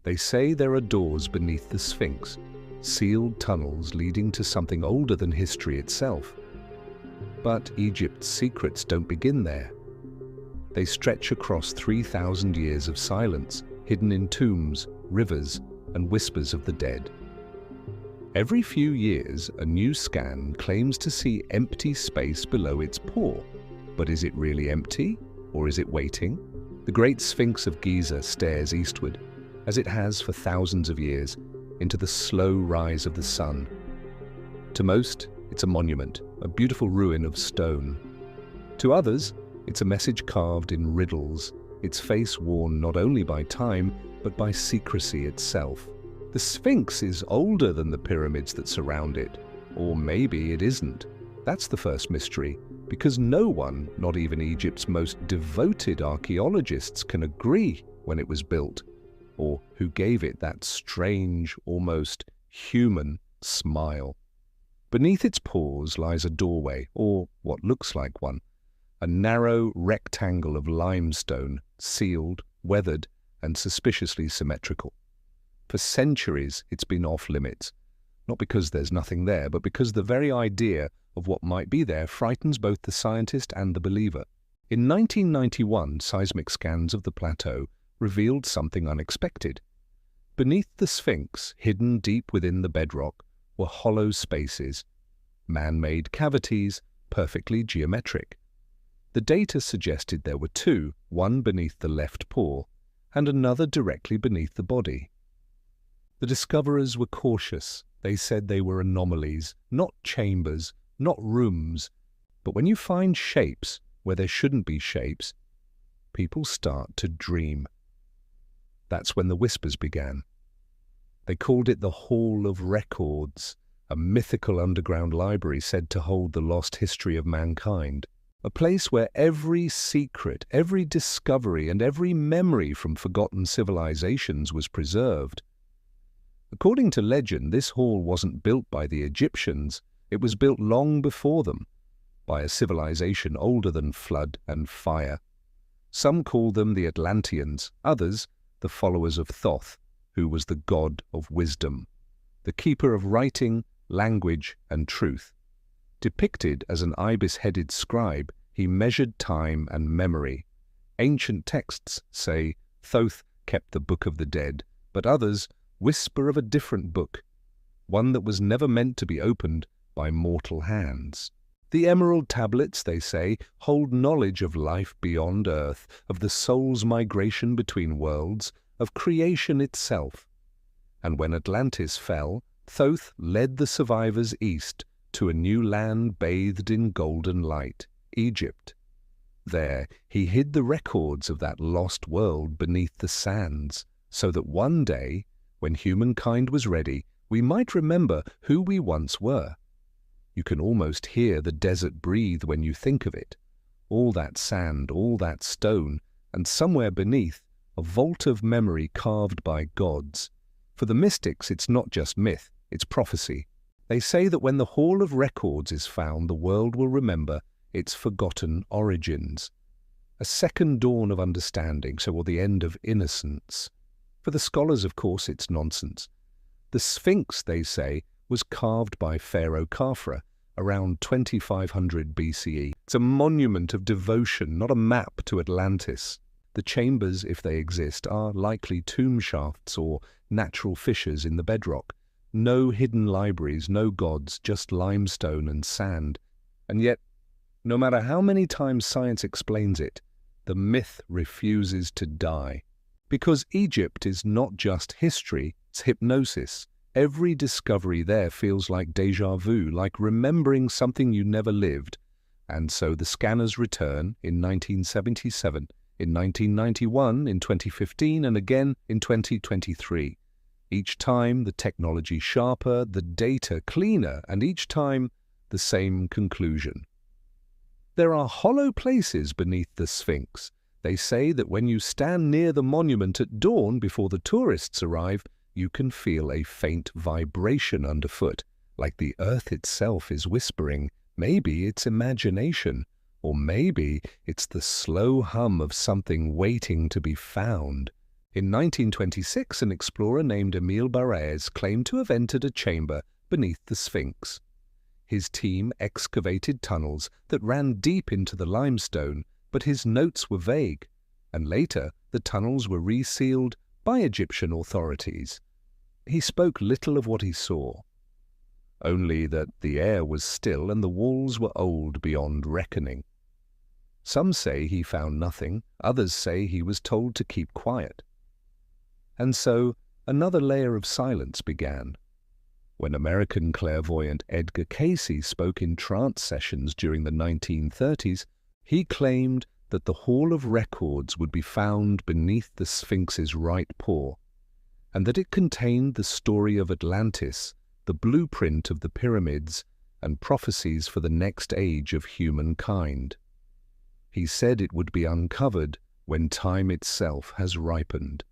They say there are doors beneath the Sphinx, sealed tunnels leading to something older than history itself. But Egypt's secrets don't begin there. They stretch across 3,000 years of silence, hidden in tombs, rivers, and whispers of the dead. Every few years, a new scan claims to see empty space below its paw. But is it really empty, or is it waiting? The Great Sphinx of Giza stares eastward, as it has for thousands of years, into the slow rise of the sun. To most, it's a monument, a beautiful ruin of stone. To others, it's a message carved in riddles, its face worn not only by time, but by secrecy itself. The Sphinx is older than the pyramids that surround it, or maybe it isn't. That's the first mystery, because no one, not even Egypt's most devoted archaeologists, can agree when it was built, or who gave it that strange, almost human smile. Beneath its paws lies a doorway, or what looks like one, a narrow rectangle of limestone, sealed, weathered, and suspiciously symmetrical. For centuries, it's been off-limits, not because there's nothing there, but because the very idea of what might be there frightens both the scientist and the believer. In 1991, seismic scans of the plateau revealed something unexpected. Beneath the Sphinx, hidden deep within the bedrock, were hollow spaces, man-made cavities, perfectly geometric. The data suggested there were two, one beneath the left paw, and another directly beneath the body. The discoverers were cautious. They said they were anomalies, not chambers, not rooms. But when you find shapes where there shouldn't be shapes, people start to dream. That's when the whispers began. They called it the Hall of Records, a mythical underground library said to hold the lost history of mankind. A place where every secret, every discovery, and every memory from forgotten civilizations was preserved. According to legend, this hall wasn't built by the Egyptians. It was built long before them, by a civilization older than flood and fire. Some call them the Atlanteans, others the followers of Thoth, who was the god of wisdom, the keeper of writing, language, and truth. Depicted as an ibis-headed scribe, he measured time and memory. Ancient texts say Thoth kept the Book of the Dead, but others whisper of a different book, one that was never meant to be opened by mortal hands. The emerald tablets, they say, hold knowledge of life beyond Earth, of the soul's migration between worlds, of creation itself. And when Atlantis fell, Thoth led the survivors east to a new land bathed in golden light, Egypt. There, he hid the records of that lost world beneath the sands, so that one day, when humankind was ready, we might remember who we once were. You can almost hear the desert breathe when you think of it. All that sand, all that stone, and somewhere beneath, a vault of memory carved by gods. For the mystics, it's not just myth, it's prophecy. They say that when the Hall of Records is found, the world will remember its forgotten origins. A second dawn of understanding, so will the end of innocence. For the scholars, of course, it's nonsense. The Sphinx, they say, was carved by Pharaoh Khafra around 2500 BCE. It's a monument of devotion, not a map to Atlantis. The chambers, if they exist, are likely tomb shafts or natural fissures in the bedrock. No hidden libraries, no gods, just limestone and sand. And yet, no matter how many times science explains it, the myth refuses to die. Because Egypt is not just history, it's hypnosis. Every discovery there feels like déjà vu, like remembering something you never lived. And so the scanners return in 1977, in 1991, in 2015, and again in 2023. Each time the technology sharper, the data cleaner, and each time the same conclusion. There are hollow places beneath the Sphinx. They say that when you stand near the monument at dawn before the tourists arrive, you can feel a faint vibration underfoot, like the earth itself is whispering. Maybe it's imagination, or maybe it's the slow hum of something waiting to be found. In 1926, an explorer named Emile Barrès claimed to have entered a chamber beneath the Sphinx. His team excavated tunnels that ran deep into the limestone, but his notes were vague, and later the tunnels were resealed by Egyptian authorities. He spoke little of what he saw, only that the air was still and the walls were old beyond reckoning. Some say he found nothing, others say he was told to keep quiet. And so another layer of silence began. When American clairvoyant Edgar Cayce spoke in trance sessions during the 1930s, he claimed that the Hall of Records would be found beneath the Sphinx's right paw, and that it contained the story of Atlantis, the blueprint of the pyramids, and prophecies for the next age of humankind. He said it would be uncovered when time itself has ripened,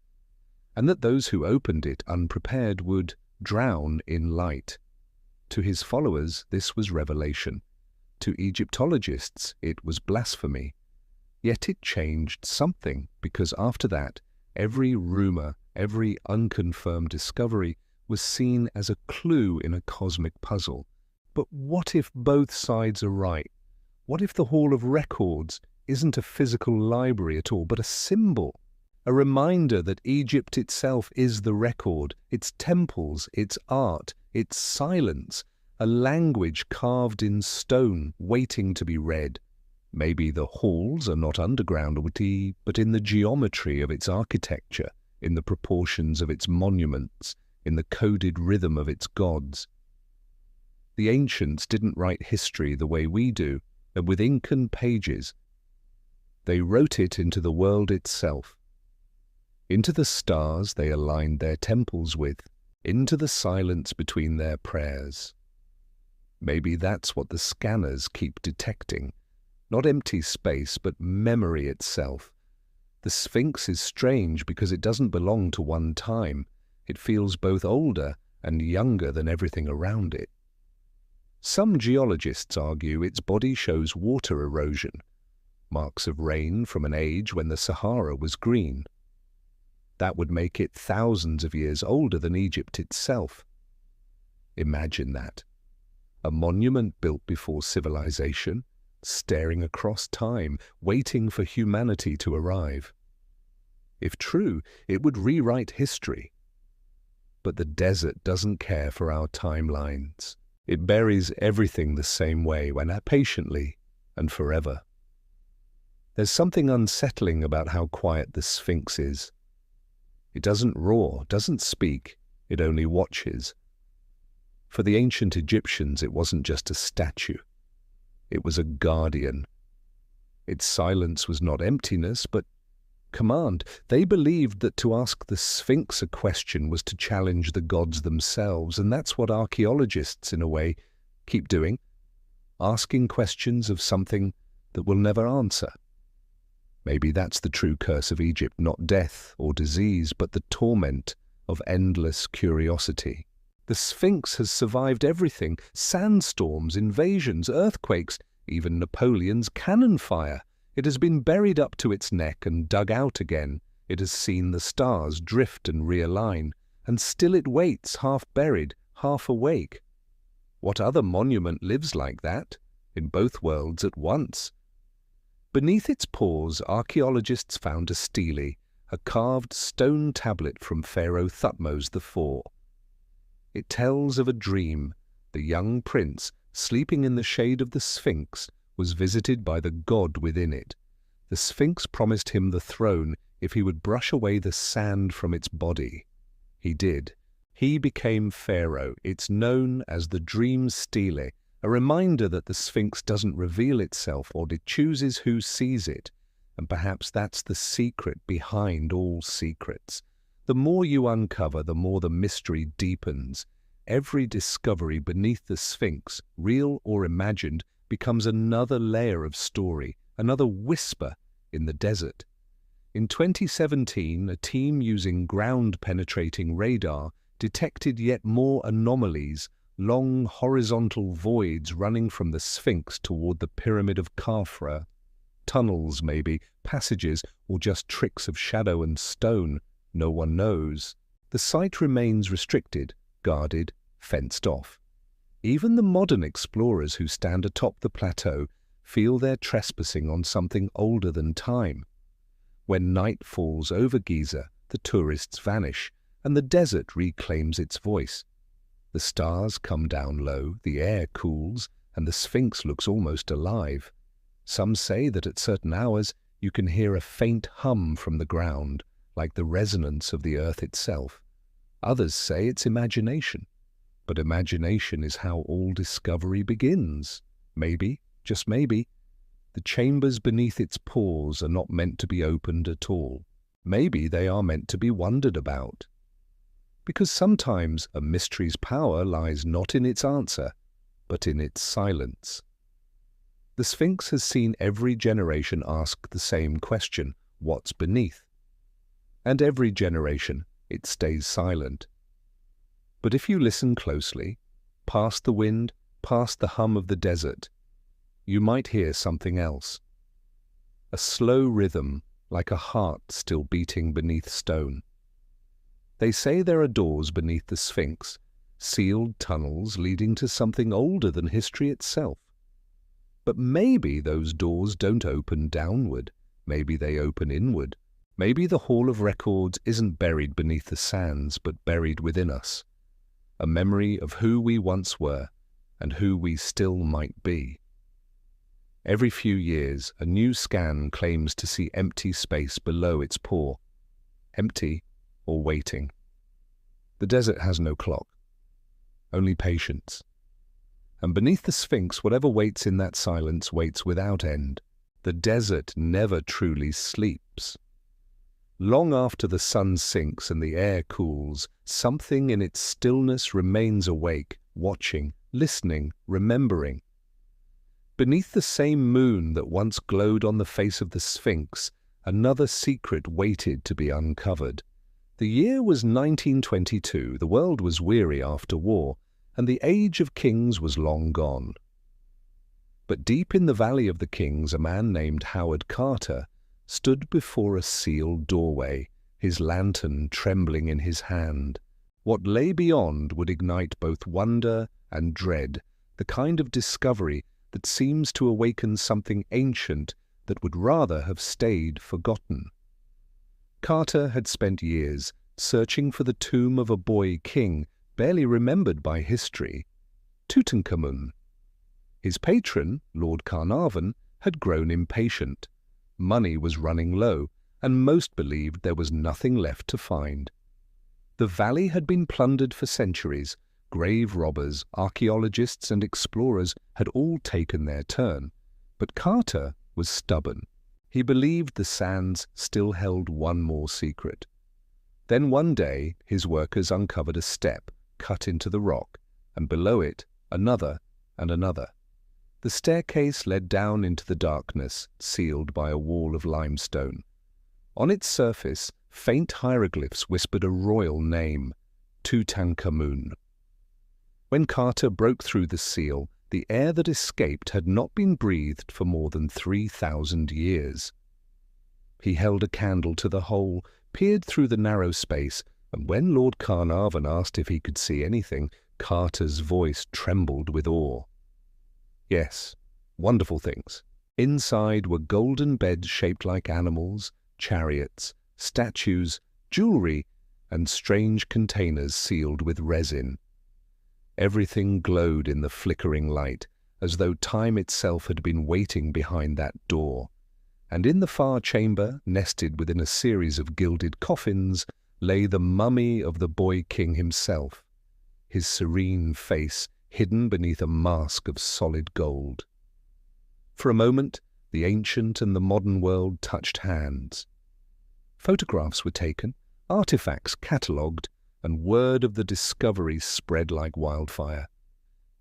and that those who opened it unprepared would drown in light. To his followers, this was revelation. To Egyptologists, it was blasphemy. Yet it changed something, because after that, every rumor, every unconfirmed discovery was seen as a clue in a cosmic puzzle. But what if both sides are right? What if the Hall of Records isn't a physical library at all, but a symbol? A reminder that Egypt itself is the record, its temples, its art, its silence, a language carved in stone waiting to be read. Maybe the halls are not underground, but in the geometry of its architecture, in the proportions of its monuments, in the coded rhythm of its gods. The ancients didn't write history the way we do, and with ink and pages. They wrote it into the world itself. Into the stars they aligned their temples with, into the silence between their prayers. Maybe that's what the scanners keep detecting. Not empty space, but memory itself. The Sphinx is strange because it doesn't belong to one time. It feels both older and younger than everything around it. Some geologists argue its body shows water erosion, marks of rain from an age when the Sahara was green. That would make it thousands of years older than Egypt itself. Imagine that. A monument built before civilization, staring across time, waiting for humanity to arrive. If true, it would rewrite history. But the desert doesn't care for our timelines. It buries everything the same way, patiently and forever. There's something unsettling about how quiet the Sphinx is. It doesn't roar, doesn't speak, it only watches. For the ancient Egyptians, it wasn't just a statue. It was a guardian. Its silence was not emptiness, but command. They believed that to ask the Sphinx a question was to challenge the gods themselves, and that's what archaeologists, in a way, keep doing, asking questions of something that will never answer. Maybe that's the true curse of Egypt, not death or disease, but the torment of endless curiosity. The Sphinx has survived everything: sandstorms, invasions, earthquakes, even Napoleon's cannon fire. It has been buried up to its neck and dug out again. It has seen the stars drift and realign, and still it waits, half buried, half awake. What other monument lives like that, in both worlds at once? Beneath its paws, archaeologists found a stele, a carved stone tablet from Pharaoh Thutmose IV. It tells of a dream. The young prince, sleeping in the shade of the Sphinx, was visited by the god within it. The Sphinx promised him the throne if he would brush away the sand from its body. He did. He became Pharaoh. It's known as the Dream Stele, a reminder that the Sphinx doesn't reveal itself, or it chooses who sees it. And perhaps that's the secret behind all secrets. The more you uncover, the more the mystery deepens. Every discovery beneath the Sphinx, real or imagined, becomes another layer of story, another whisper in the desert. In 2017, a team using ground-penetrating radar detected yet more anomalies, long horizontal voids running from the Sphinx toward the Pyramid of Khufu. Tunnels, maybe, passages, or just tricks of shadow and stone. No one knows. The site remains restricted, guarded, fenced off. Even the modern explorers who stand atop the plateau feel they're trespassing on something older than time. When night falls over Giza, the tourists vanish, and the desert reclaims its voice. The stars come down low, the air cools, and the Sphinx looks almost alive. Some say that at certain hours you can hear a faint hum from the ground, like the resonance of the earth itself. Others say it's imagination. But imagination is how all discovery begins. Maybe, just maybe, the chambers beneath its pores are not meant to be opened at all. Maybe they are meant to be wondered about. Because sometimes a mystery's power lies not in its answer, but in its silence. The Sphinx has seen every generation ask the same question, what's beneath? And every generation, it stays silent. But if you listen closely, past the wind, past the hum of the desert, you might hear something else. A slow rhythm, like a heart still beating beneath stone. They say there are doors beneath the Sphinx, sealed tunnels leading to something older than history itself. But maybe those doors don't open downward, maybe they open inward. Maybe the Hall of Records isn't buried beneath the sands, but buried within us. A memory of who we once were and who we still might be. Every few years, a new scan claims to see empty space below its pore. Empty or waiting. The desert has no clock, only patience. And beneath the Sphinx, whatever waits in that silence waits without end. The desert never truly sleeps. Long after the sun sinks and the air cools, something in its stillness remains awake, watching, listening, remembering. Beneath the same moon that once glowed on the face of the Sphinx, another secret waited to be uncovered. The year was 1922, the world was weary after war, and the age of kings was long gone. But deep in the Valley of the Kings, a man named Howard Carter stood before a sealed doorway, his lantern trembling in his hand. What lay beyond would ignite both wonder and dread, the kind of discovery that seems to awaken something ancient that would rather have stayed forgotten. Carter had spent years searching for the tomb of a boy king barely remembered by history, Tutankhamun. His patron, Lord Carnarvon, had grown impatient. Money was running low, and most believed there was nothing left to find. The valley had been plundered for centuries. Grave robbers, archaeologists and explorers had all taken their turn. But Carter was stubborn. He believed the sands still held one more secret. Then one day his workers uncovered a step cut into the rock, and below it another and another. The staircase led down into the darkness, sealed by a wall of limestone. On its surface, faint hieroglyphs whispered a royal name, Tutankhamun. When Carter broke through the seal, the air that escaped had not been breathed for more than 3,000 years. He held a candle to the hole, peered through the narrow space, and when Lord Carnarvon asked if he could see anything, Carter's voice trembled with awe. Yes, wonderful things. Inside were golden beds shaped like animals, chariots, statues, jewelry, and strange containers sealed with resin. Everything glowed in the flickering light, as though time itself had been waiting behind that door. And in the far chamber, nested within a series of gilded coffins, lay the mummy of the boy king himself, his serene face hidden beneath a mask of solid gold. For a moment, the ancient and the modern world touched hands. Photographs were taken, artifacts catalogued, and word of the discovery spread like wildfire.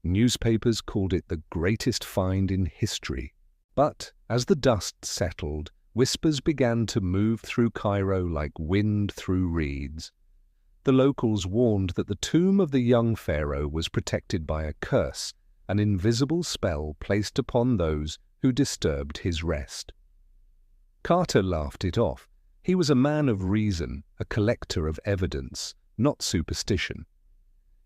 Newspapers called it the greatest find in history. But as the dust settled, whispers began to move through Cairo like wind through reeds. The locals warned that the tomb of the young pharaoh was protected by a curse, an invisible spell placed upon those who disturbed his rest. Carter laughed it off. He was a man of reason, a collector of evidence, not superstition.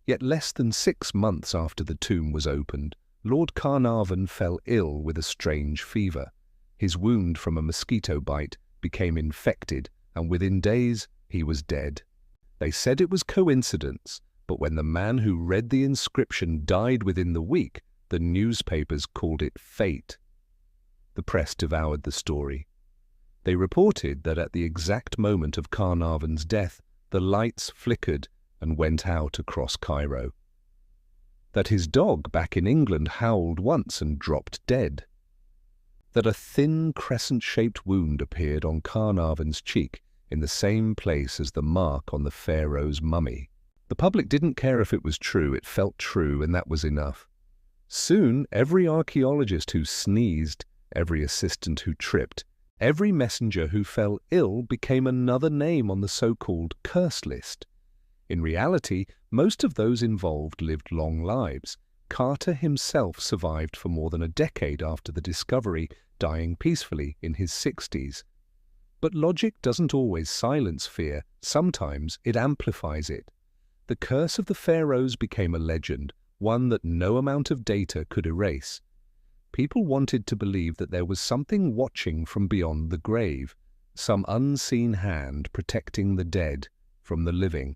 Yet less than 6 months after the tomb was opened, Lord Carnarvon fell ill with a strange fever. His wound from a mosquito bite became infected, and within days he was dead. They said it was coincidence, but when the man who read the inscription died within the week, the newspapers called it fate. The press devoured the story. They reported that at the exact moment of Carnarvon's death, the lights flickered and went out across Cairo. That his dog back in England howled once and dropped dead. That a thin crescent-shaped wound appeared on Carnarvon's cheek in the same place as the mark on the pharaoh's mummy. The public didn't care if it was true, it felt true, and that was enough. Soon, every archaeologist who sneezed, every assistant who tripped, every messenger who fell ill became another name on the so-called curse list. In reality, most of those involved lived long lives. Carter himself survived for more than a decade after the discovery, dying peacefully in his 60s. But logic doesn't always silence fear, sometimes it amplifies it. The curse of the pharaohs became a legend, one that no amount of data could erase. People wanted to believe that there was something watching from beyond the grave, some unseen hand protecting the dead from the living.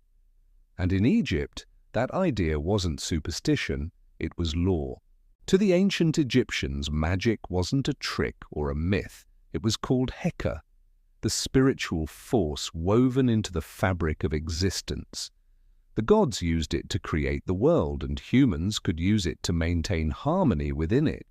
And in Egypt, that idea wasn't superstition, it was law. To the ancient Egyptians, magic wasn't a trick or a myth. It was called Heka, the spiritual force woven into the fabric of existence. The gods used it to create the world, and humans could use it to maintain harmony within it.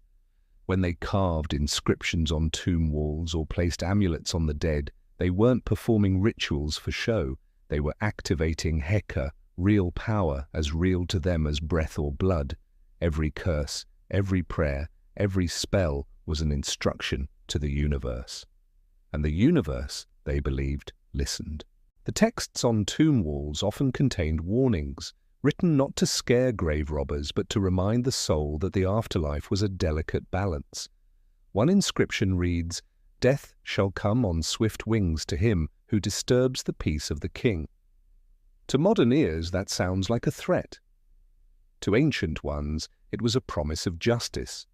When they carved inscriptions on tomb walls or placed amulets on the dead, they weren't performing rituals for show. They were activating Heka, real power, as real to them as breath or blood. Every curse, every prayer, every spell was an instruction to the universe. And the universe, they believed, listened. The texts on tomb walls often contained warnings, written not to scare grave robbers but to remind the soul that the afterlife was a delicate balance. One inscription reads, "Death shall come on swift wings to him who disturbs the peace of the king." To modern ears, that sounds like a threat. To ancient ones, it was a promise of justice.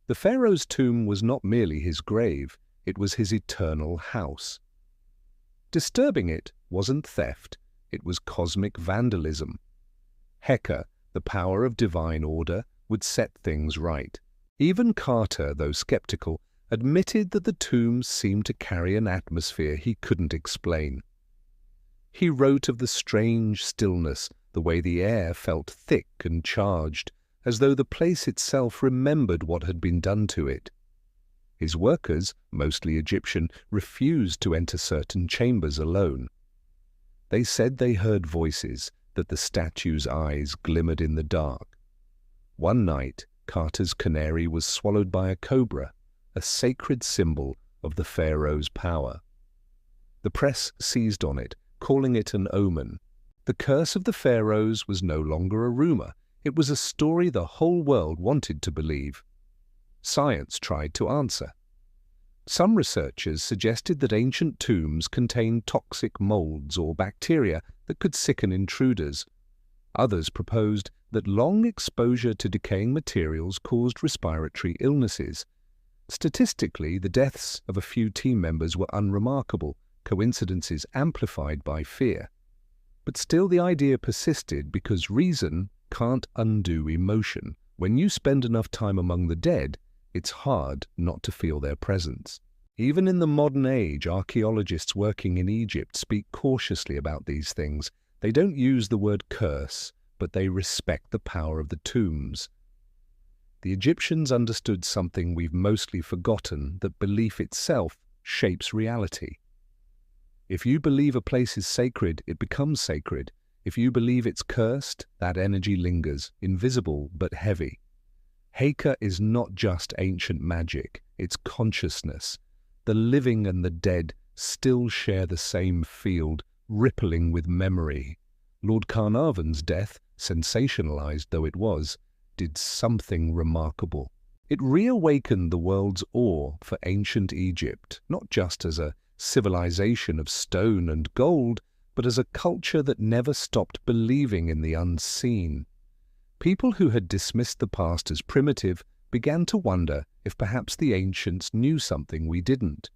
The pharaoh's tomb was not merely his grave, it was his eternal house. Disturbing it wasn't theft, it was cosmic vandalism. Heka, the power of divine order, would set things right. Even Carter, though skeptical, admitted that the tombs seemed to carry an atmosphere he couldn't explain. He wrote of the strange stillness, the way the air felt thick and charged, as though the place itself remembered what had been done to it. His workers, mostly Egyptian, refused to enter certain chambers alone. They said they heard voices, that the statue's eyes glimmered in the dark. One night, Carter's canary was swallowed by a cobra, a sacred symbol of the pharaoh's power. The press seized on it, calling it an omen. The curse of the pharaohs was no longer a rumor, it was a story the whole world wanted to believe. Science tried to answer. Some researchers suggested that ancient tombs contained toxic molds or bacteria that could sicken intruders. Others proposed that long exposure to decaying materials caused respiratory illnesses. Statistically, the deaths of a few team members were unremarkable, coincidences amplified by fear. But still the idea persisted because reason can't undo emotion. When you spend enough time among the dead, it's hard not to feel their presence. Even in the modern age, archaeologists working in Egypt speak cautiously about these things. They don't use the word curse, but they respect the power of the tombs. The Egyptians understood something we've mostly forgotten, that belief itself shapes reality. If you believe a place is sacred, it becomes sacred. If you believe it's cursed, that energy lingers, invisible but heavy. Heka is not just ancient magic, it's consciousness. The living and the dead still share the same field, rippling with memory. Lord Carnarvon's death, sensationalized though it was, did something remarkable. It reawakened the world's awe for ancient Egypt, not just as a civilization of stone and gold, but as a culture that never stopped believing in the unseen. People who had dismissed the past as primitive began to wonder if perhaps the ancients knew something we didn't.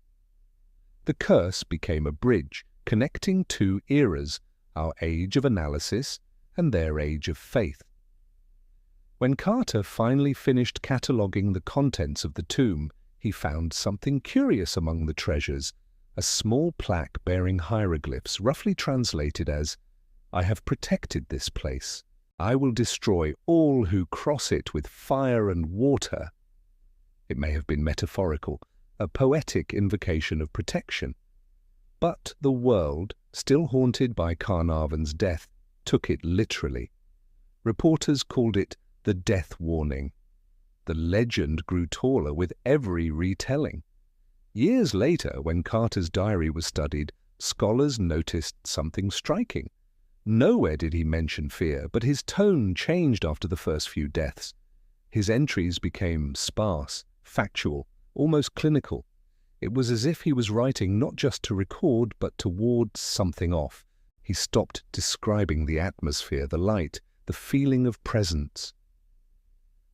The curse became a bridge connecting two eras, our age of analysis and their age of faith. When Carter finally finished cataloguing the contents of the tomb, he found something curious among the treasures, a small plaque bearing hieroglyphs roughly translated as, "I have protected this place. I will destroy all who cross it with fire and water." It may have been metaphorical, a poetic invocation of protection. But the world, still haunted by Carnarvon's death, took it literally. Reporters called it the death warning. The legend grew taller with every retelling. Years later, when Carter's diary was studied, scholars noticed something striking. Nowhere did he mention fear, but his tone changed after the first few deaths. His entries became sparse, factual, almost clinical. It was as if he was writing not just to record, but to ward something off. He stopped describing the atmosphere, the light, the feeling of presence.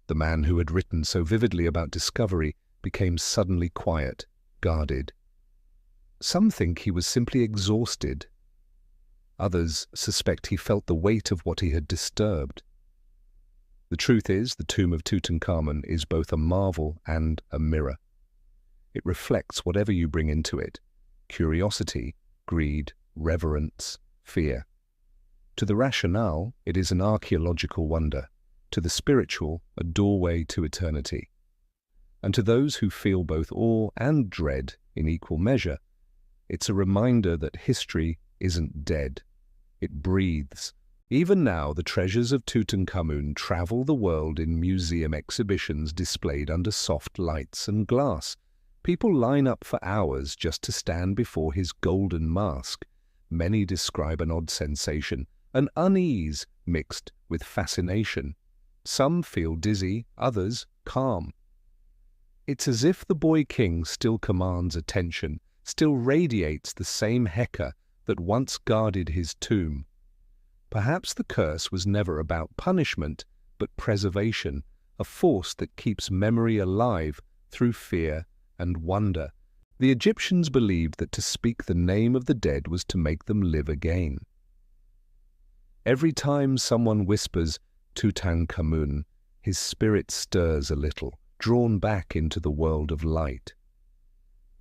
The man who had written so vividly about discovery became suddenly quiet, guarded. Some think he was simply exhausted. Others suspect he felt the weight of what he had disturbed. The truth is, the tomb of Tutankhamun is both a marvel and a mirror. It reflects whatever you bring into it: curiosity, greed, reverence, fear. To the rationale, it is an archaeological wonder. To the spiritual, a doorway to eternity. And to those who feel both awe and dread in equal measure, it's a reminder that history isn't dead. It breathes. Even now, the treasures of Tutankhamun travel the world in museum exhibitions displayed under soft lights and glass. People line up for hours just to stand before his golden mask. Many describe an odd sensation, an unease mixed with fascination. Some feel dizzy, others calm. It's as if the boy king still commands attention, still radiates the same Heka that once guarded his tomb. Perhaps the curse was never about punishment, but preservation, a force that keeps memory alive through fear and wonder. The Egyptians believed that to speak the name of the dead was to make them live again. Every time someone whispers Tutankhamun, his spirit stirs a little, drawn back into the world of light.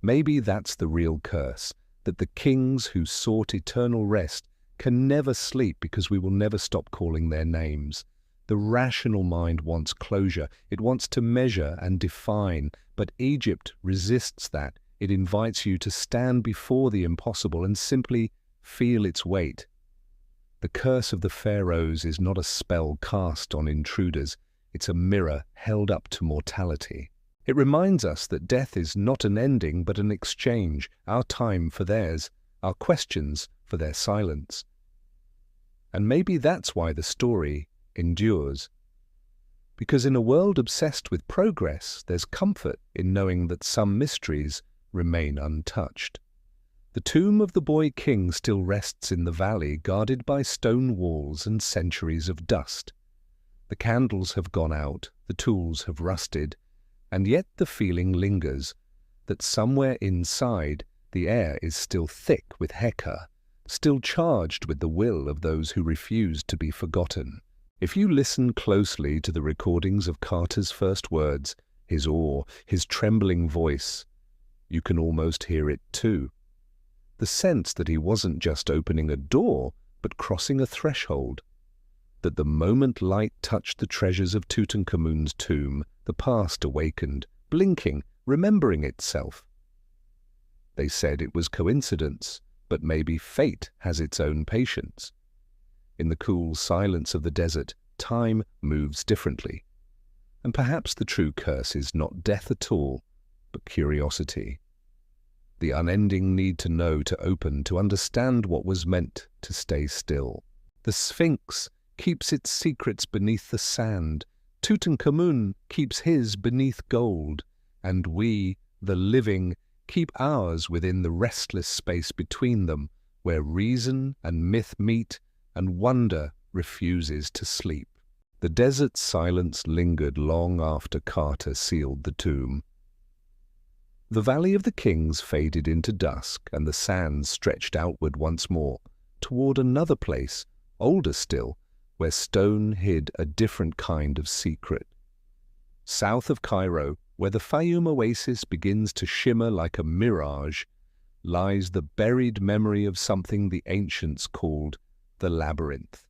Maybe that's the real curse, that the kings who sought eternal rest can never sleep because we will never stop calling their names. The rational mind wants closure. It wants to measure and define, but Egypt resists that. It invites you to stand before the impossible and simply feel its weight. The curse of the Pharaohs is not a spell cast on intruders. It's a mirror held up to mortality. It reminds us that death is not an ending but an exchange, our time for theirs, our questions for their silence. And maybe that's why the story endures. Because in a world obsessed with progress, there's comfort in knowing that some mysteries remain untouched. The tomb of the boy king still rests in the valley, guarded by stone walls and centuries of dust. The candles have gone out, the tools have rusted, and yet the feeling lingers that somewhere inside the air is still thick with Heka, still charged with the will of those who refuse to be forgotten. If you listen closely to the recordings of Carter's first words, his awe, his trembling voice, you can almost hear it too. The sense that he wasn't just opening a door, but crossing a threshold. That the moment light touched the treasures of Tutankhamun's tomb, the past awakened, blinking, remembering itself. They said it was coincidence, but maybe fate has its own patience. In the cool silence of the desert, time moves differently. And perhaps the true curse is not death at all, but curiosity. The unending need to know, to open, to understand what was meant to stay still. The Sphinx keeps its secrets beneath the sand. Tutankhamun keeps his beneath gold. And we, the living, keep ours within the restless space between them, where reason and myth meet and wonder refuses to sleep. The desert silence lingered long after Carter sealed the tomb. The Valley of the Kings faded into dusk, and the sands stretched outward once more, toward another place, older still, where stone hid a different kind of secret. South of Cairo, where the Fayum oasis begins to shimmer like a mirage, lies the buried memory of something the ancients called the Labyrinth.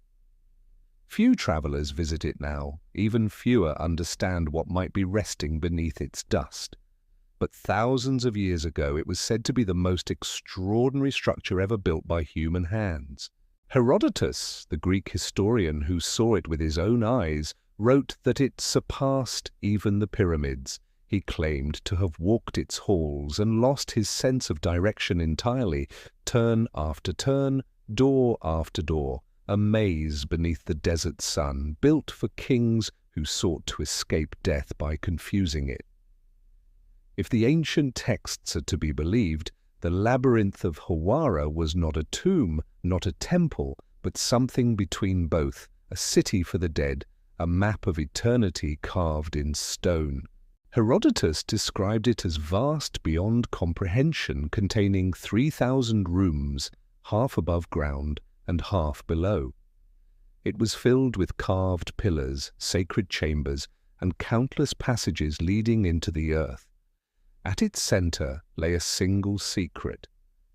Few travelers visit it now, even fewer understand what might be resting beneath its dust. But thousands of years ago it was said to be the most extraordinary structure ever built by human hands. Herodotus, the Greek historian who saw it with his own eyes, wrote that it surpassed even the pyramids. He claimed to have walked its halls and lost his sense of direction entirely, turn after turn, door after door, a maze beneath the desert sun, built for kings who sought to escape death by confusing it. If the ancient texts are to be believed, the Labyrinth of Hawara was not a tomb, not a temple, but something between both, a city for the dead, a map of eternity carved in stone. Herodotus described it as vast beyond comprehension, containing 3,000 rooms, half above ground and half below. It was filled with carved pillars, sacred chambers, and countless passages leading into the earth. At its center lay a single secret,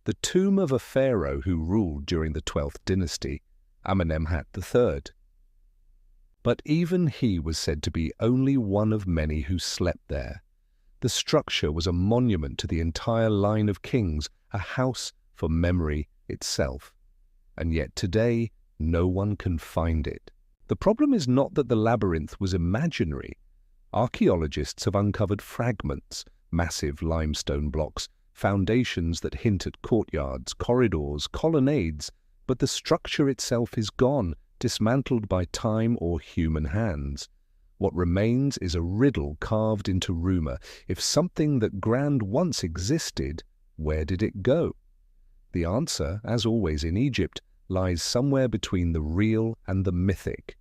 the tomb of a pharaoh who ruled during the 12th dynasty, Amenemhat III. But even he was said to be only one of many who slept there. The structure was a monument to the entire line of kings, a house for memory itself. And yet today, no one can find it. The problem is not that the labyrinth was imaginary. Archaeologists have uncovered fragments, massive limestone blocks, foundations that hint at courtyards, corridors, colonnades, but the structure itself is gone, dismantled by time or human hands. What remains is a riddle carved into rumor. If something that grand once existed, where did it go? The answer, as always in Egypt, lies somewhere between the real and the mythic.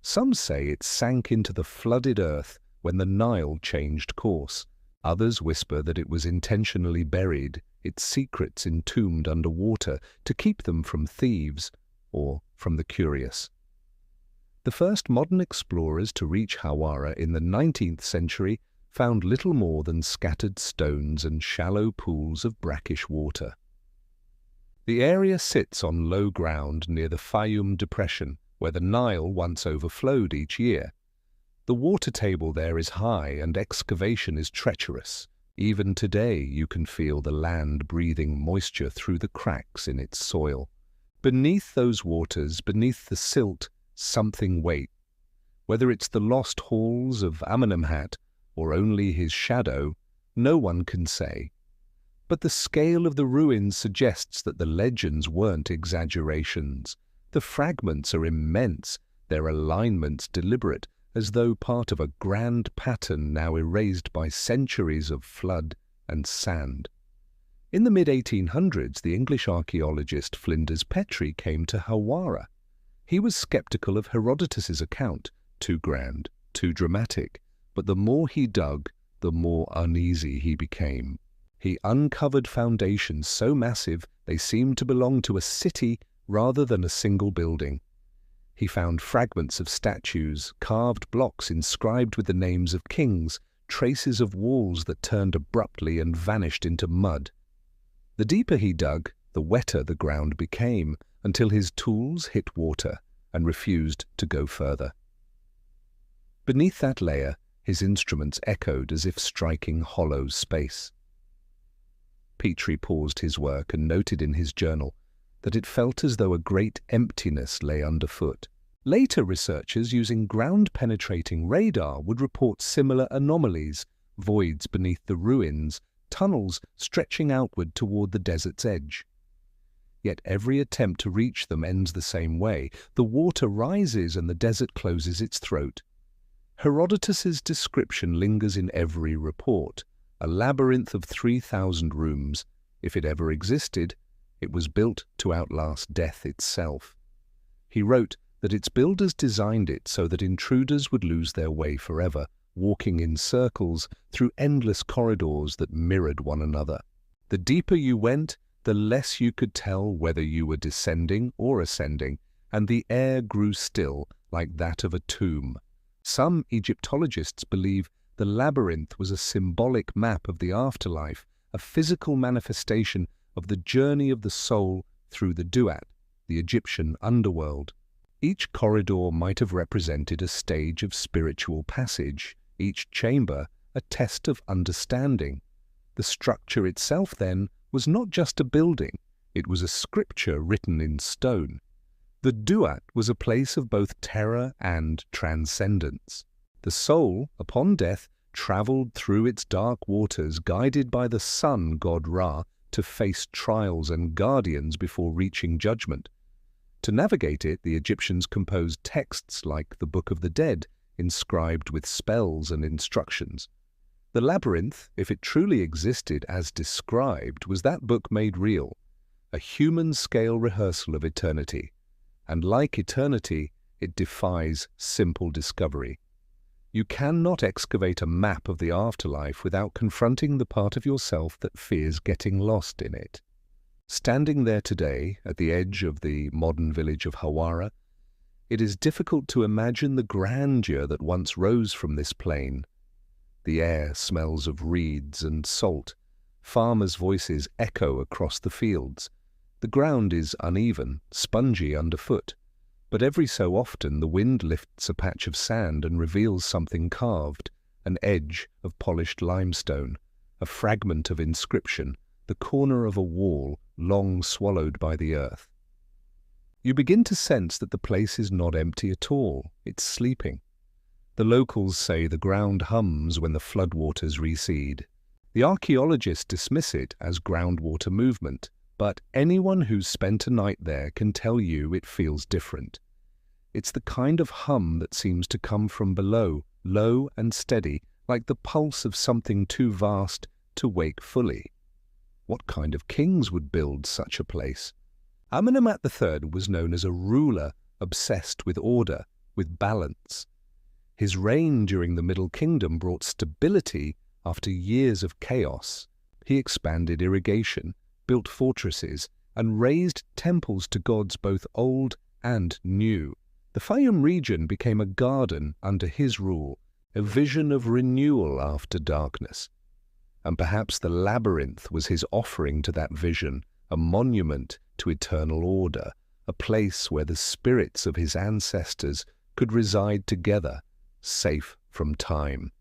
Some say it sank into the flooded earth when the Nile changed course. Others whisper that it was intentionally buried, its secrets entombed underwater to keep them from thieves or from the curious. The first modern explorers to reach Hawara in the 19th century found little more than scattered stones and shallow pools of brackish water. The area sits on low ground near the Fayum Depression, where the Nile once overflowed each year. The water table there is high and excavation is treacherous. Even today you can feel the land breathing moisture through the cracks in its soil. Beneath those waters, beneath the silt, something waits. Whether it's the lost halls of Amenemhat or only his shadow, no one can say. But the scale of the ruins suggests that the legends weren't exaggerations. The fragments are immense, their alignments deliberate, as though part of a grand pattern now erased by centuries of flood and sand. In the mid-1800s, the English archaeologist Flinders Petrie came to Hawara. He was skeptical of Herodotus's account, too grand, too dramatic, but the more he dug, the more uneasy he became. He uncovered foundations so massive they seemed to belong to a city rather than a single building. He found fragments of statues, carved blocks inscribed with the names of kings, traces of walls that turned abruptly and vanished into mud. The deeper he dug, the wetter the ground became, until his tools hit water and refused to go further. Beneath that layer, his instruments echoed as if striking hollow space. Petrie paused his work and noted in his journal that it felt as though a great emptiness lay underfoot. Later researchers using ground-penetrating radar would report similar anomalies, voids beneath the ruins, tunnels stretching outward toward the desert's edge. Yet every attempt to reach them ends the same way. The water rises and the desert closes its throat. Herodotus's description lingers in every report, a labyrinth of 3,000 rooms. If it ever existed, it was built to outlast death itself. He wrote that its builders designed it so that intruders would lose their way forever, walking in circles through endless corridors that mirrored one another. The deeper you went, the less you could tell whether you were descending or ascending, and the air grew still like that of a tomb. Some Egyptologists believe the labyrinth was a symbolic map of the afterlife, a physical manifestation of the journey of the soul through the Duat, the Egyptian underworld. Each corridor might have represented a stage of spiritual passage, each chamber a test of understanding. The structure itself, then, was not just a building, it was a scripture written in stone. The Duat was a place of both terror and transcendence. The soul, upon death, travelled through its dark waters, guided by the sun god Ra, to face trials and guardians before reaching judgment. To navigate it, the Egyptians composed texts like the Book of the Dead, inscribed with spells and instructions. The labyrinth, if it truly existed as described, was that book made real, a human-scale rehearsal of eternity. And like eternity, it defies simple discovery. You cannot excavate a map of the afterlife without confronting the part of yourself that fears getting lost in it. Standing there today, at the edge of the modern village of Hawara, it is difficult to imagine the grandeur that once rose from this plain. The air smells of reeds and salt. Farmers' voices echo across the fields. The ground is uneven, spongy underfoot, but every so often the wind lifts a patch of sand and reveals something carved, an edge of polished limestone, a fragment of inscription, the corner of a wall long swallowed by the earth. You begin to sense that the place is not empty at all, it's sleeping. The locals say the ground hums when the floodwaters recede. The archaeologists dismiss it as groundwater movement, but anyone who's spent a night there can tell you it feels different. It's the kind of hum that seems to come from below, low and steady, like the pulse of something too vast to wake fully. What kind of kings would build such a place? Amenemhat III was known as a ruler obsessed with order, with balance. His reign during the Middle Kingdom brought stability after years of chaos. He expanded irrigation, built fortresses, and raised temples to gods both old and new. The Fayum region became a garden under his rule, a vision of renewal after darkness. And perhaps the labyrinth was his offering to that vision, a monument to eternal order, a place where the spirits of his ancestors could reside together, safe from time.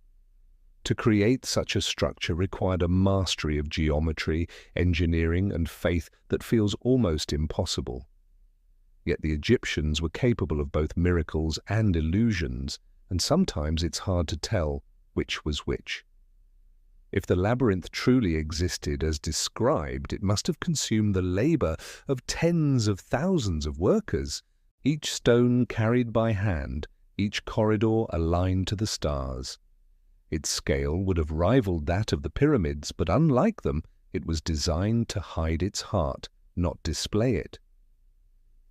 To create such a structure required a mastery of geometry, engineering, and faith that feels almost impossible. Yet the Egyptians were capable of both miracles and illusions, and sometimes it's hard to tell which was which. If the labyrinth truly existed as described, it must have consumed the labor of tens of thousands of workers, each stone carried by hand, each corridor aligned to the stars. Its scale would have rivaled that of the pyramids, but unlike them, it was designed to hide its heart, not display it.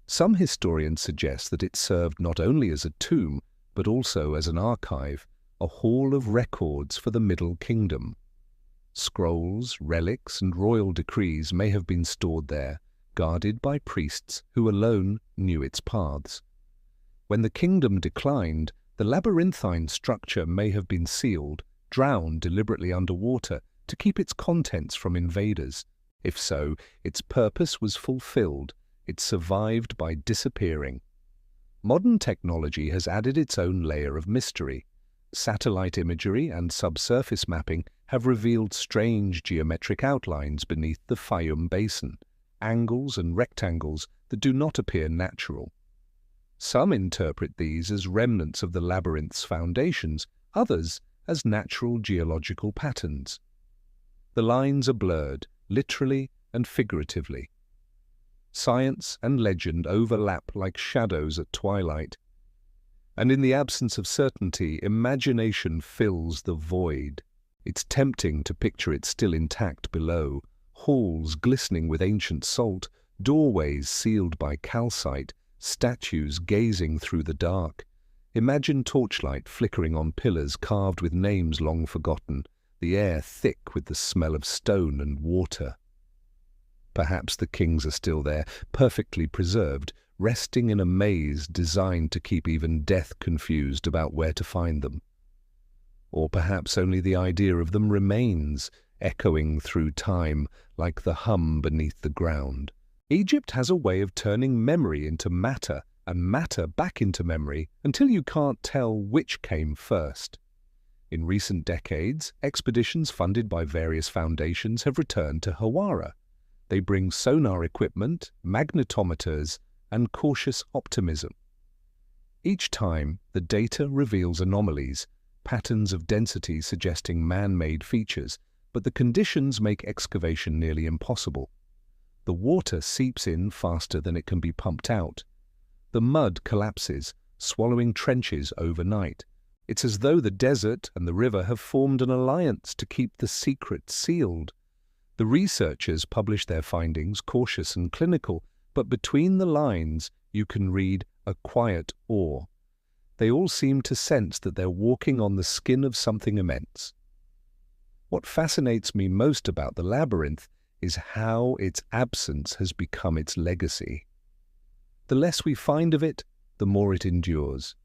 Some historians suggest that it served not only as a tomb, but also as an archive, a hall of records for the Middle Kingdom. Scrolls, relics, and royal decrees may have been stored there, guarded by priests who alone knew its paths. When the kingdom declined, the labyrinthine structure may have been sealed, drowned deliberately underwater to keep its contents from invaders. If so, its purpose was fulfilled. It survived by disappearing. Modern technology has added its own layer of mystery. Satellite imagery and subsurface mapping have revealed strange geometric outlines beneath the Fayum basin, angles and rectangles that do not appear natural. Some interpret these as remnants of the labyrinth's foundations, others as natural geological patterns. The lines are blurred, literally and figuratively. Science and legend overlap like shadows at twilight, and in the absence of certainty, imagination fills the void. It's tempting to picture it still intact below, halls glistening with ancient salt, doorways sealed by calcite, statues gazing through the dark. Imagine torchlight flickering on pillars carved with names long forgotten, the air thick with the smell of stone and water. Perhaps the kings are still there, perfectly preserved, resting in a maze designed to keep even death confused about where to find them. Or perhaps only the idea of them remains, echoing through time like the hum beneath the ground. Egypt has a way of turning memory into matter and matter back into memory until you can't tell which came first. In recent decades, expeditions funded by various foundations have returned to Hawara. They bring sonar equipment, magnetometers, and cautious optimism. Each time, the data reveals anomalies, patterns of density suggesting man-made features, but the conditions make excavation nearly impossible. The water seeps in faster than it can be pumped out. The mud collapses, swallowing trenches overnight. It's as though the desert and the river have formed an alliance to keep the secret sealed. The researchers publish their findings, cautious and clinical, but between the lines you can read a quiet awe. They all seem to sense that they're walking on the skin of something immense. What fascinates me most about the labyrinth is how its absence has become its legacy. The less we find of it, the more it endures.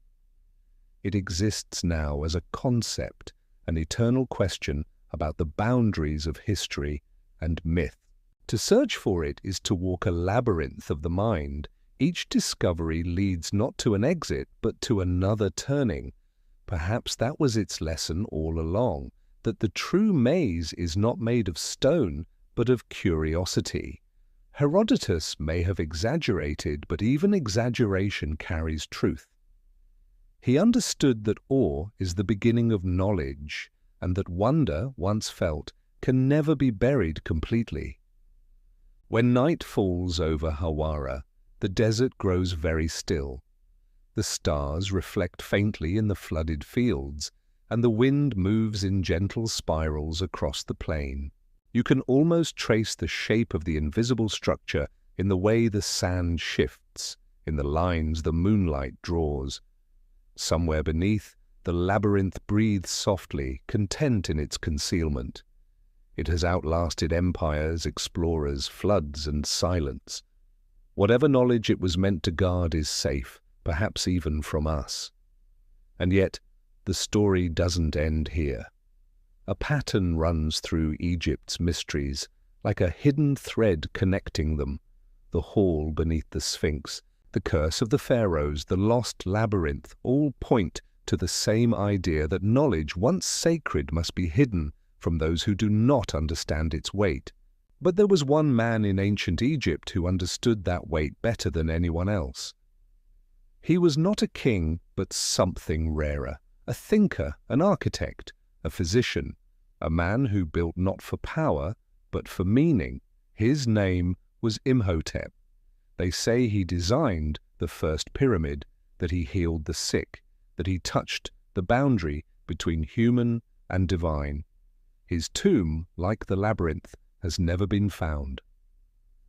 It exists now as a concept, an eternal question about the boundaries of history and myth. To search for it is to walk a labyrinth of the mind. Each discovery leads not to an exit, but to another turning. Perhaps that was its lesson all along, that the true maze is not made of stone, but of curiosity. Herodotus may have exaggerated, but even exaggeration carries truth. He understood that awe is the beginning of knowledge, and that wonder, once felt, can never be buried completely. When night falls over Hawara, the desert grows very still. The stars reflect faintly in the flooded fields, and the wind moves in gentle spirals across the plain. You can almost trace the shape of the invisible structure in the way the sand shifts, in the lines the moonlight draws. Somewhere beneath, the labyrinth breathes softly, content in its concealment. It has outlasted empires, explorers, floods, and silence. Whatever knowledge it was meant to guard is safe, perhaps even from us. And yet, the story doesn't end here. A pattern runs through Egypt's mysteries, like a hidden thread connecting them. The hall beneath the Sphinx, the curse of the Pharaohs, the lost labyrinth, all point to the same idea that knowledge, once sacred, must be hidden from those who do not understand its weight. But there was one man in ancient Egypt who understood that weight better than anyone else. He was not a king, but something rarer, a thinker, an architect, a physician, a man who built not for power, but for meaning. His name was Imhotep. They say he designed the first pyramid, that he healed the sick, that he touched the boundary between human and divine. His tomb, like the labyrinth, has never been found.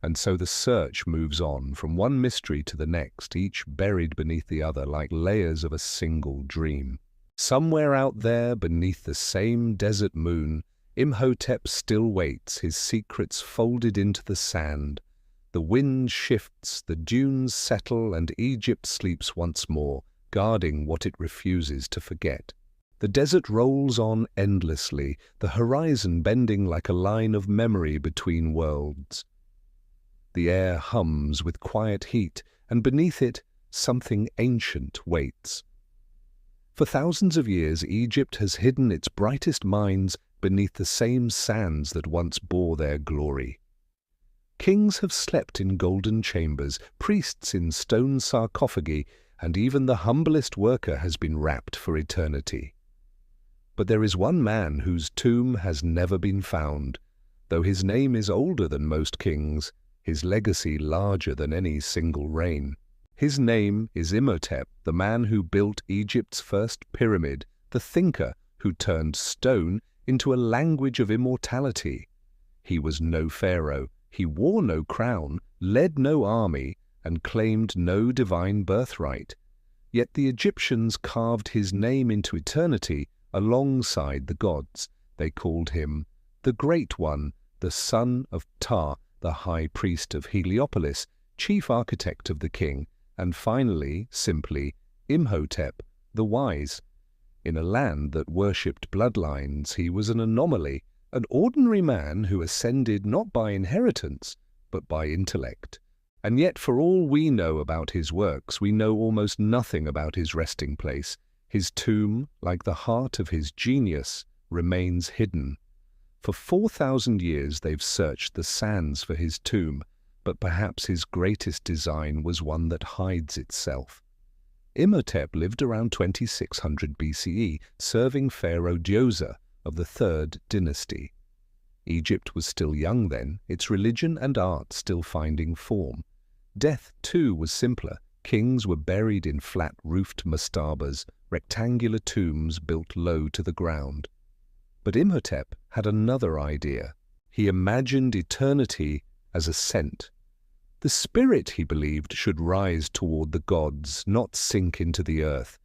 And so the search moves on from one mystery to the next, each buried beneath the other like layers of a single dream. Somewhere out there, beneath the same desert moon, Imhotep still waits, his secrets folded into the sand. The wind shifts, the dunes settle, and Egypt sleeps once more, guarding what it refuses to forget. The desert rolls on endlessly, the horizon bending like a line of memory between worlds. The air hums with quiet heat, and beneath it, something ancient waits. For thousands of years, Egypt has hidden its brightest minds beneath the same sands that once bore their glory. Kings have slept in golden chambers, priests in stone sarcophagi, and even the humblest worker has been wrapped for eternity. But there is one man whose tomb has never been found. Though his name is older than most kings, his legacy larger than any single reign. His name is Imhotep, the man who built Egypt's first pyramid, the thinker who turned stone into a language of immortality. He was no pharaoh, he wore no crown, led no army, and claimed no divine birthright. Yet the Egyptians carved his name into eternity alongside the gods. They called him the Great One, the son of Ptah, the high priest of Heliopolis, chief architect of the king, and finally, simply, Imhotep, the Wise. In a land that worshipped bloodlines, he was an anomaly, an ordinary man who ascended not by inheritance, but by intellect. And yet, for all we know about his works, we know almost nothing about his resting place. His tomb, like the heart of his genius, remains hidden. For 4,000 years they've searched the sands for his tomb, but perhaps his greatest design was one that hides itself. Imhotep lived around 2600 BCE, serving Pharaoh Djoser of the 3rd dynasty. Egypt was still young then, its religion and art still finding form. Death, too, was simpler. Kings were buried in flat-roofed mastabas, rectangular tombs built low to the ground. But Imhotep had another idea. He imagined eternity as ascent. The spirit, he believed, should rise toward the gods, not sink into the earth.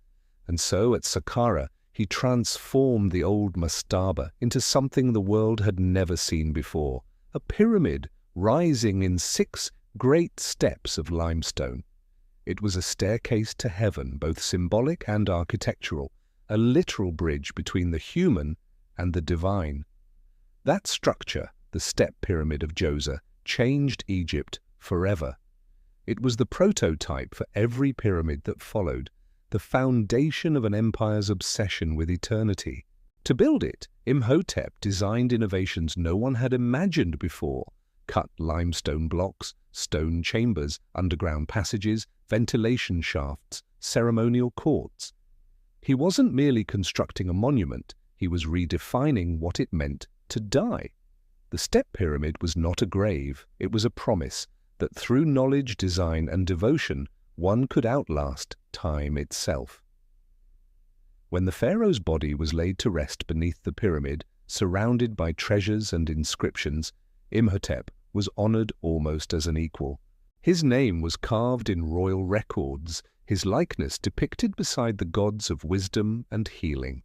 And so, at Saqqara, he transformed the old mastaba into something the world had never seen before, a pyramid rising in 6 great steps of limestone. It was a staircase to heaven, both symbolic and architectural, a literal bridge between the human and the divine. That structure, the step pyramid of Djoser, changed Egypt forever. It was the prototype for every pyramid that followed, the foundation of an empire's obsession with eternity. To build it, Imhotep designed innovations no one had imagined before: cut limestone blocks, stone chambers, underground passages, ventilation shafts, ceremonial courts. He wasn't merely constructing a monument, he was redefining what it meant to die. The step pyramid was not a grave, it was a promise that through knowledge, design, and devotion, one could outlast time itself. When the pharaoh's body was laid to rest beneath the pyramid, surrounded by treasures and inscriptions, Imhotep was honored almost as an equal. His name was carved in royal records, his likeness depicted beside the gods of wisdom and healing.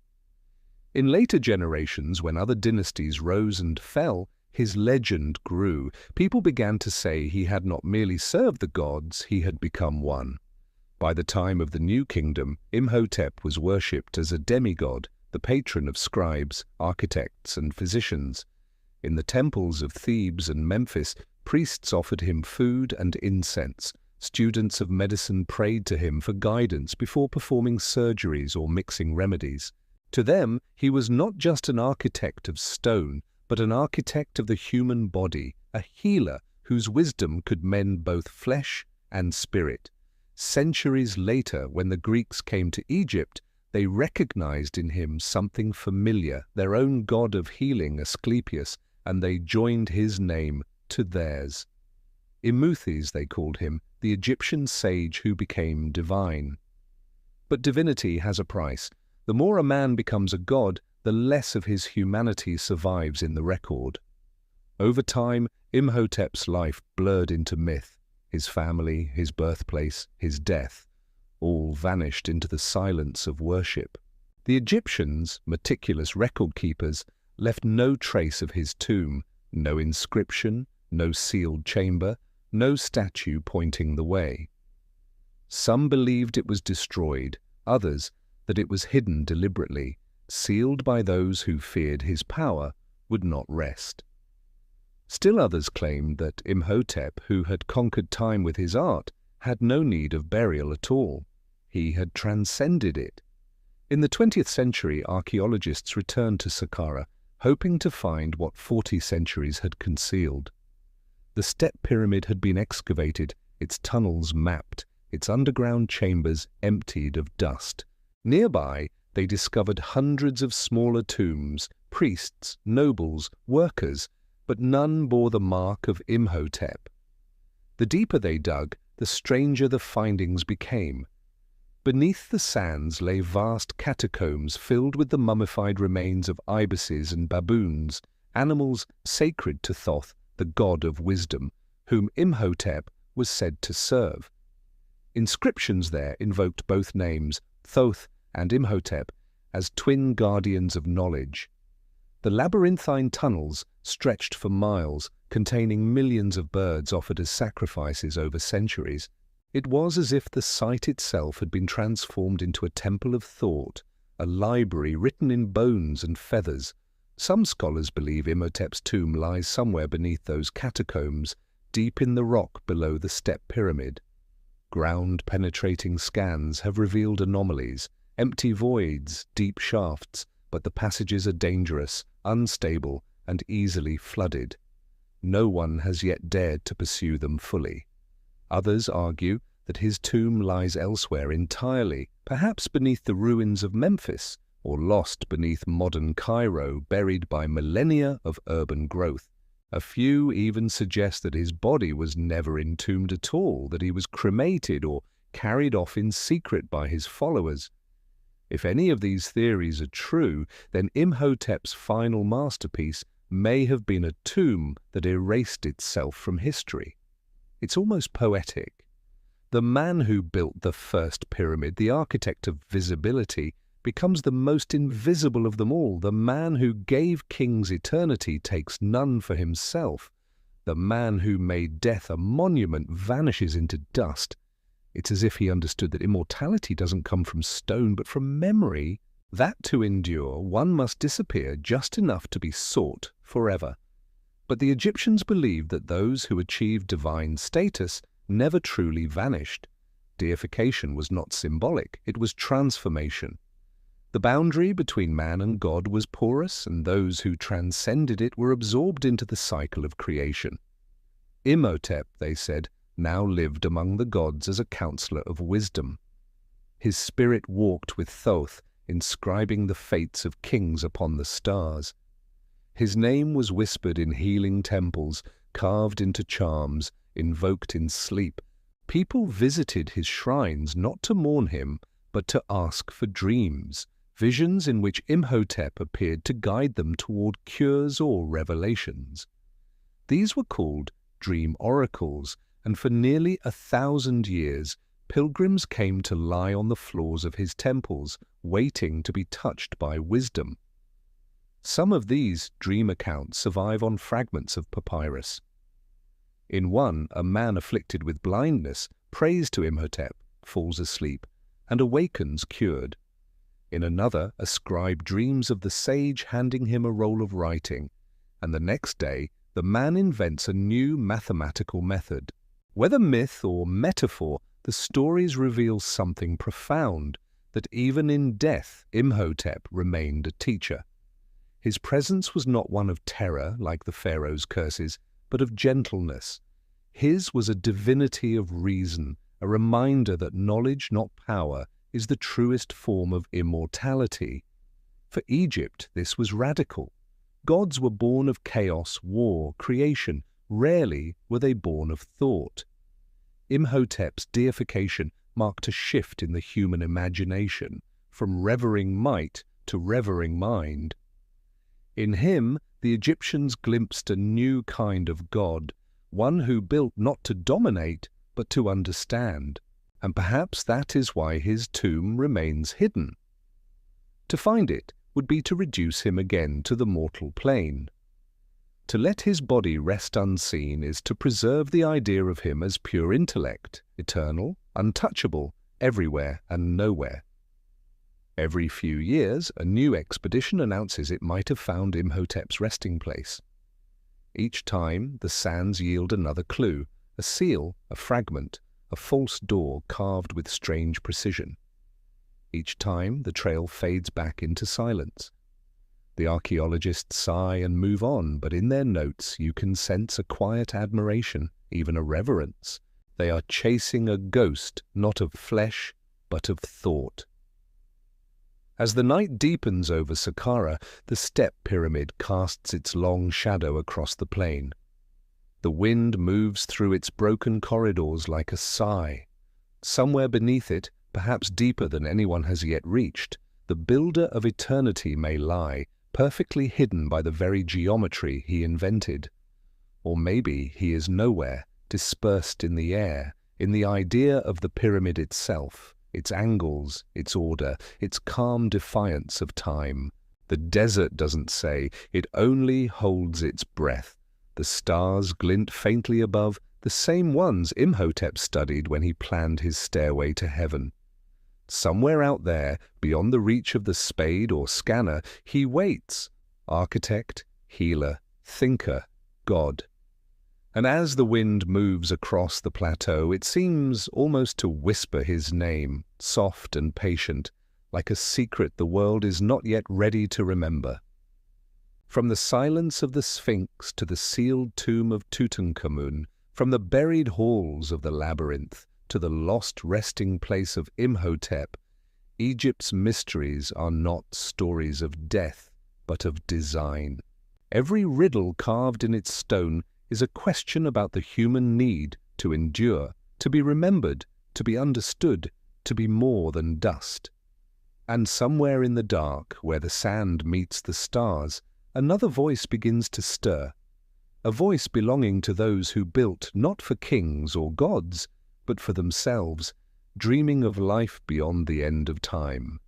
In later generations, when other dynasties rose and fell, his legend grew. People began to say he had not merely served the gods, he had become one. By the time of the New Kingdom, Imhotep was worshipped as a demigod, the patron of scribes, architects, and physicians. In the temples of Thebes and Memphis, priests offered him food and incense. Students of medicine prayed to him for guidance before performing surgeries or mixing remedies. To them, he was not just an architect of stone, but an architect of the human body, a healer whose wisdom could mend both flesh and spirit. Centuries later, when the Greeks came to Egypt, they recognized in him something familiar, their own god of healing, Asclepius, and they joined his name to theirs. Imuthes, they called him, the Egyptian sage who became divine. But divinity has a price. The more a man becomes a god, the less of his humanity survives in the record. Over time, Imhotep's life blurred into myth. His family, his birthplace, his death, all vanished into the silence of worship. The Egyptians, meticulous record-keepers, left no trace of his tomb, no inscription, no sealed chamber, no statue pointing the way. Some believed it was destroyed, others that it was hidden deliberately, sealed by those who feared his power would not rest. Still others claimed that Imhotep, who had conquered time with his art, had no need of burial at all. He had transcended it. In the 20th century, archaeologists returned to Saqqara, hoping to find what 40 centuries had concealed. The step pyramid had been excavated, its tunnels mapped, its underground chambers emptied of dust. Nearby, they discovered hundreds of smaller tombs, priests, nobles, workers, but none bore the mark of Imhotep. The deeper they dug, the stranger the findings became. Beneath the sands lay vast catacombs filled with the mummified remains of ibises and baboons, animals sacred to Thoth, the god of wisdom, whom Imhotep was said to serve. Inscriptions there invoked both names, Thoth and Imhotep, as twin guardians of knowledge. The labyrinthine tunnels stretched for miles, containing millions of birds offered as sacrifices over centuries. It was as if the site itself had been transformed into a temple of thought, a library written in bones and feathers. Some scholars believe Imhotep's tomb lies somewhere beneath those catacombs, deep in the rock below the step pyramid. Ground-penetrating scans have revealed anomalies, empty voids, deep shafts, but the passages are dangerous, unstable, and easily flooded. No one has yet dared to pursue them fully. Others argue that his tomb lies elsewhere entirely, perhaps beneath the ruins of Memphis, or lost beneath modern Cairo, buried by millennia of urban growth. A few even suggest that his body was never entombed at all, that he was cremated or carried off in secret by his followers. If any of these theories are true, then Imhotep's final masterpiece may have been a tomb that erased itself from history. It's almost poetic. The man who built the first pyramid, the architect of visibility, becomes the most invisible of them all. The man who gave kings eternity takes none for himself. The man who made death a monument vanishes into dust. It's as if he understood that immortality doesn't come from stone, but from memory. That to endure, one must disappear just enough to be sought forever. But the Egyptians believed that those who achieved divine status never truly vanished. Deification was not symbolic, it was transformation. The boundary between man and God was porous, and those who transcended it were absorbed into the cycle of creation. Imhotep, they said, now lived among the gods as a counselor of wisdom. His spirit walked with Thoth, inscribing the fates of kings upon the stars. His name was whispered in healing temples, carved into charms, invoked in sleep. People visited his shrines not to mourn him, but to ask for dreams, visions in which Imhotep appeared to guide them toward cures or revelations. These were called dream oracles, and for nearly 1,000 years, pilgrims came to lie on the floors of his temples, waiting to be touched by wisdom. Some of these dream accounts survive on fragments of papyrus. In one, a man afflicted with blindness prays to Imhotep, falls asleep, and awakens cured. In another, a scribe dreams of the sage handing him a roll of writing, and the next day, the man invents a new mathematical method. Whether myth or metaphor, the stories reveal something profound, that even in death, Imhotep remained a teacher. His presence was not one of terror, like the Pharaohs' curses, but of gentleness. His was a divinity of reason, a reminder that knowledge, not power, is the truest form of immortality. For Egypt, this was radical. Gods were born of chaos, war, creation. Rarely were they born of thought. Imhotep's deification marked a shift in the human imagination, from revering might to revering mind. In him, the Egyptians glimpsed a new kind of god, one who built not to dominate, but to understand. And perhaps that is why his tomb remains hidden. To find it would be to reduce him again to the mortal plane. To let his body rest unseen is to preserve the idea of him as pure intellect, eternal, untouchable, everywhere and nowhere. Every few years, a new expedition announces it might have found Imhotep's resting place. Each time, the sands yield another clue, a seal, a fragment, a false door carved with strange precision. Each time, the trail fades back into silence. The archaeologists sigh and move on, but in their notes you can sense a quiet admiration, even a reverence. They are chasing a ghost, not of flesh, but of thought. As the night deepens over Saqqara, the step pyramid casts its long shadow across the plain. The wind moves through its broken corridors like a sigh. Somewhere beneath it, perhaps deeper than anyone has yet reached, the builder of eternity may lie, perfectly hidden by the very geometry he invented. Or maybe he is nowhere, dispersed in the air, in the idea of the pyramid itself, its angles, its order, its calm defiance of time. The desert doesn't say, it only holds its breath. The stars glint faintly above, the same ones Imhotep studied when he planned his stairway to heaven. Somewhere out there, beyond the reach of the spade or scanner, he waits, architect, healer, thinker, God. And as the wind moves across the plateau, it seems almost to whisper his name, soft and patient, like a secret the world is not yet ready to remember. From the silence of the Sphinx to the sealed tomb of Tutankhamun, from the buried halls of the Labyrinth to the lost resting place of Imhotep, Egypt's mysteries are not stories of death, but of design. Every riddle carved in its stone is a question about the human need to endure, to be remembered, to be understood, to be more than dust. And somewhere in the dark, where the sand meets the stars, another voice begins to stir, a voice belonging to those who built not for kings or gods, but for themselves, dreaming of life beyond the end of time.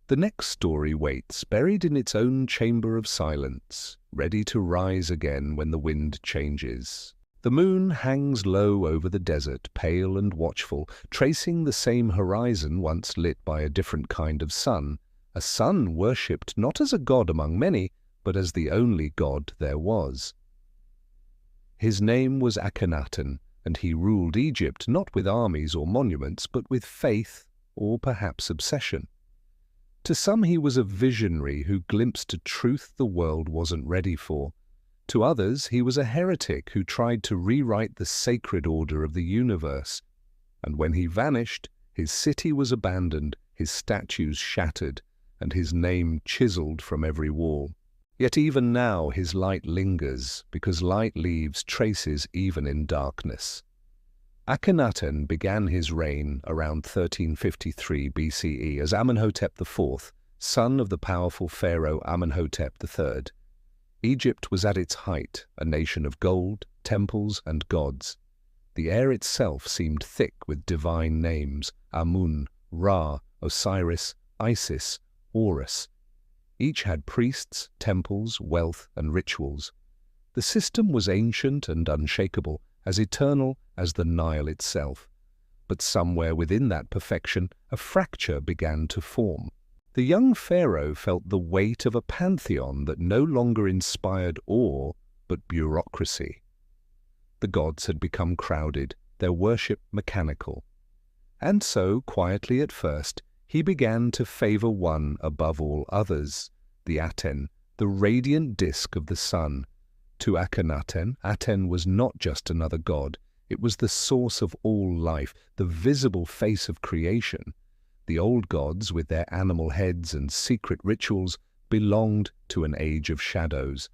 The next story waits, buried in its own chamber of silence, ready to rise again when the wind changes. The moon hangs low over the desert, pale and watchful, tracing the same horizon once lit by a different kind of sun, a sun worshipped not as a god among many, but as the only god there was. His name was Akhenaten, and he ruled Egypt not with armies or monuments, but with faith, or perhaps obsession. To some he was a visionary who glimpsed a truth the world wasn't ready for. To others he was a heretic who tried to rewrite the sacred order of the universe. And when he vanished, his city was abandoned, his statues shattered, and his name chiseled from every wall. Yet even now his light lingers, because light leaves traces even in darkness. Akhenaten began his reign around 1353 BCE as Amenhotep IV, son of the powerful pharaoh Amenhotep III. Egypt was at its height, a nation of gold, temples, and gods. The air itself seemed thick with divine names: Amun, Ra, Osiris, Isis, Horus. Each had priests, temples, wealth, and rituals. The system was ancient and unshakable, as eternal as the Nile itself. But somewhere within that perfection, a fracture began to form. The young pharaoh felt the weight of a pantheon that no longer inspired awe, but bureaucracy. The gods had become crowded, their worship mechanical. And so, quietly at first, he began to favor one above all others, the Aten, the radiant disk of the sun. To Akhenaten, Aten was not just another god, it was the source of all life, the visible face of creation. The old gods, with their animal heads and secret rituals, belonged to an age of shadows.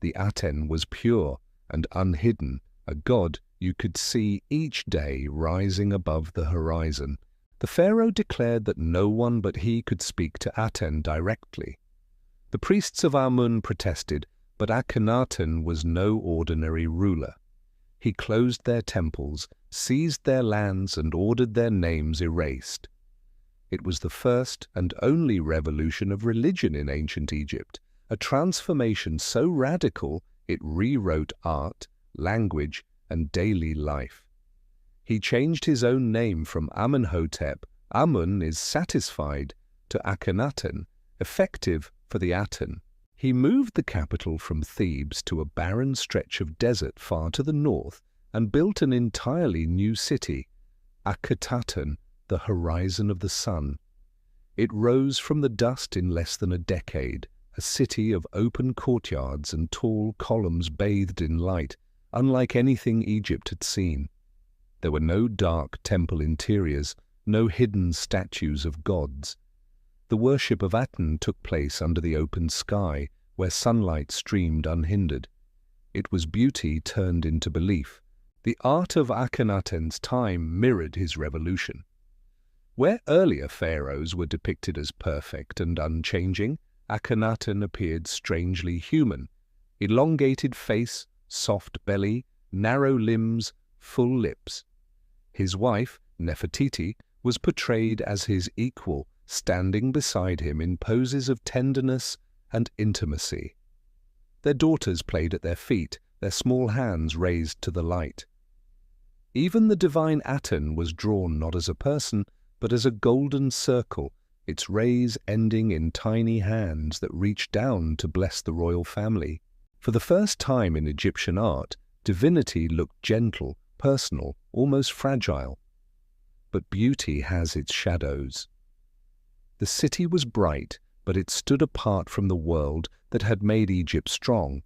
The Aten was pure and unhidden, a god you could see each day rising above the horizon. The pharaoh declared that no one but he could speak to Aten directly. The priests of Amun protested, but Akhenaten was no ordinary ruler. He closed their temples, seized their lands, and ordered their names erased. It was the first and only revolution of religion in ancient Egypt, a transformation so radical it rewrote art, language, and daily life. He changed his own name from Amenhotep, Amun is satisfied, to Akhenaten, effective for the Aten. He moved the capital from Thebes to a barren stretch of desert far to the north and built an entirely new city, Akhenaten, the horizon of the sun. It rose from the dust in less than a decade, a city of open courtyards and tall columns bathed in light, unlike anything Egypt had seen. There were no dark temple interiors, no hidden statues of gods. The worship of Aten took place under the open sky, where sunlight streamed unhindered. It was beauty turned into belief. The art of Akhenaten's time mirrored his revolution. Where earlier pharaohs were depicted as perfect and unchanging, Akhenaten appeared strangely human. Elongated face, soft belly, narrow limbs, full lips. His wife, Nefertiti, was portrayed as his equal, standing beside him in poses of tenderness and intimacy. Their daughters played at their feet, their small hands raised to the light. Even the divine Aten was drawn not as a person, but as a golden circle, its rays ending in tiny hands that reached down to bless the royal family. For the first time in Egyptian art, divinity looked gentle, personal, almost fragile. But beauty has its shadows. The city was bright, but it stood apart from the world that had made Egypt strong.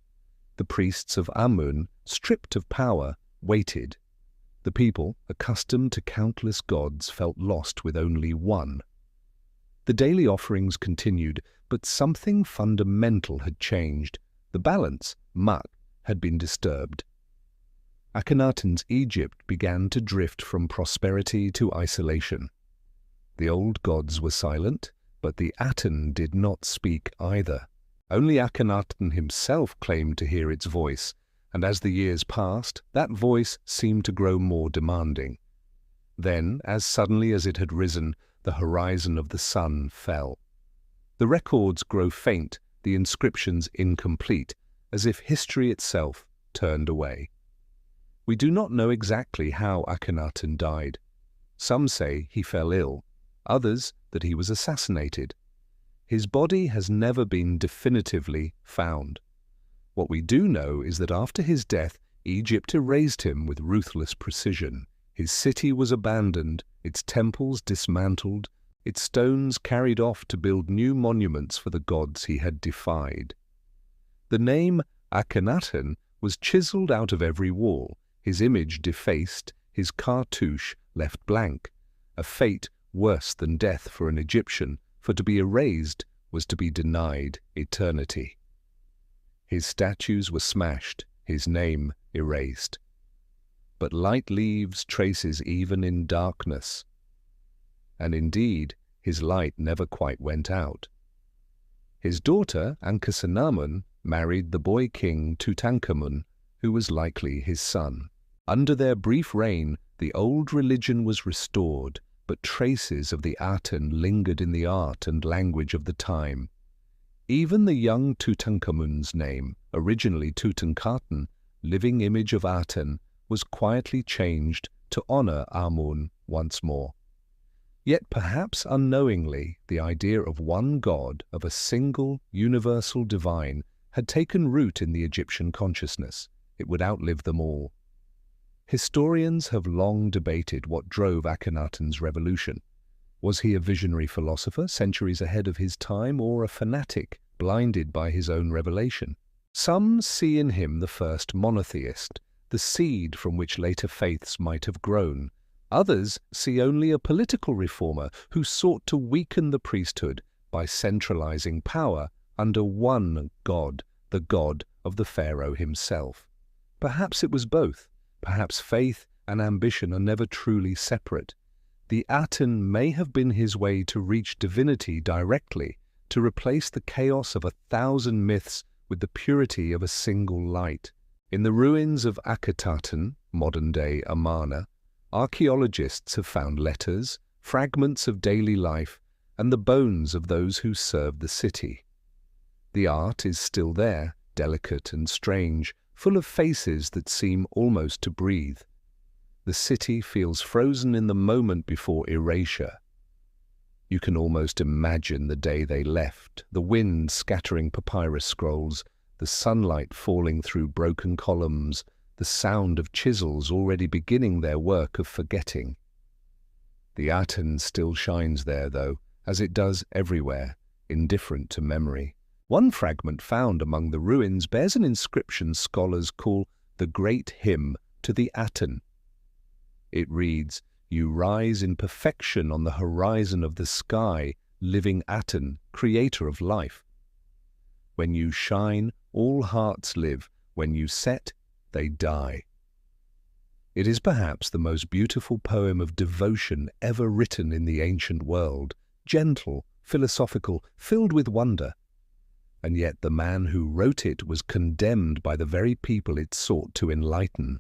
The priests of Amun, stripped of power, waited. The people, accustomed to countless gods, felt lost with only one. The daily offerings continued, but something fundamental had changed. The balance, Mak, had been disturbed. Akhenaten's Egypt began to drift from prosperity to isolation. The old gods were silent, but the Aten did not speak either. Only Akhenaten himself claimed to hear its voice, and as the years passed, that voice seemed to grow more demanding. Then, as suddenly as it had risen, the horizon of the sun fell. The records grow faint, the inscriptions incomplete, as if history itself turned away. We do not know exactly how Akhenaten died. Some say he fell ill, others that he was assassinated. His body has never been definitively found. What we do know is that after his death, Egypt erased him with ruthless precision. His city was abandoned, its temples dismantled, its stones carried off to build new monuments for the gods he had defied. The name Akhenaten was chiseled out of every wall, his image defaced, his cartouche left blank, a fate worse than death for an Egyptian, for to be erased was to be denied eternity. His statues were smashed, his name erased. But light leaves traces even in darkness. And indeed, his light never quite went out. His daughter, Akhenaten, married the boy king Tutankhamun, who was likely his son. Under their brief reign, the old religion was restored, but traces of the Aten lingered in the art and language of the time. Even the young Tutankhamun's name, originally Tutankhaten, living image of Aten, was quietly changed to honor Amun once more. Yet perhaps unknowingly, the idea of one god, of a single, universal divine, had taken root in the Egyptian consciousness. It would outlive them all. Historians have long debated what drove Akhenaten's revolution. Was he a visionary philosopher centuries ahead of his time, or a fanatic blinded by his own revelation? Some see in him the first monotheist, the seed from which later faiths might have grown. Others see only a political reformer who sought to weaken the priesthood by centralizing power under one god, the god of the pharaoh himself. Perhaps it was both. Perhaps faith and ambition are never truly separate. The Aten may have been his way to reach divinity directly, to replace the chaos of 1,000 myths with the purity of a single light. In the ruins of Akhenaten, modern-day Amarna, archaeologists have found letters, fragments of daily life, and the bones of those who served the city. The art is still there, delicate and strange, full of faces that seem almost to breathe. The city feels frozen in the moment before erasure. You can almost imagine the day they left, the wind scattering papyrus scrolls, the sunlight falling through broken columns, the sound of chisels already beginning their work of forgetting. The Aten still shines there, though, as it does everywhere, indifferent to memory. One fragment found among the ruins bears an inscription scholars call the Great Hymn to the Aten. It reads, "You rise in perfection on the horizon of the sky, living Aten, creator of life. When you shine, all hearts live. When you set, they die." It is perhaps the most beautiful poem of devotion ever written in the ancient world, gentle, philosophical, filled with wonder. And yet the man who wrote it was condemned by the very people it sought to enlighten.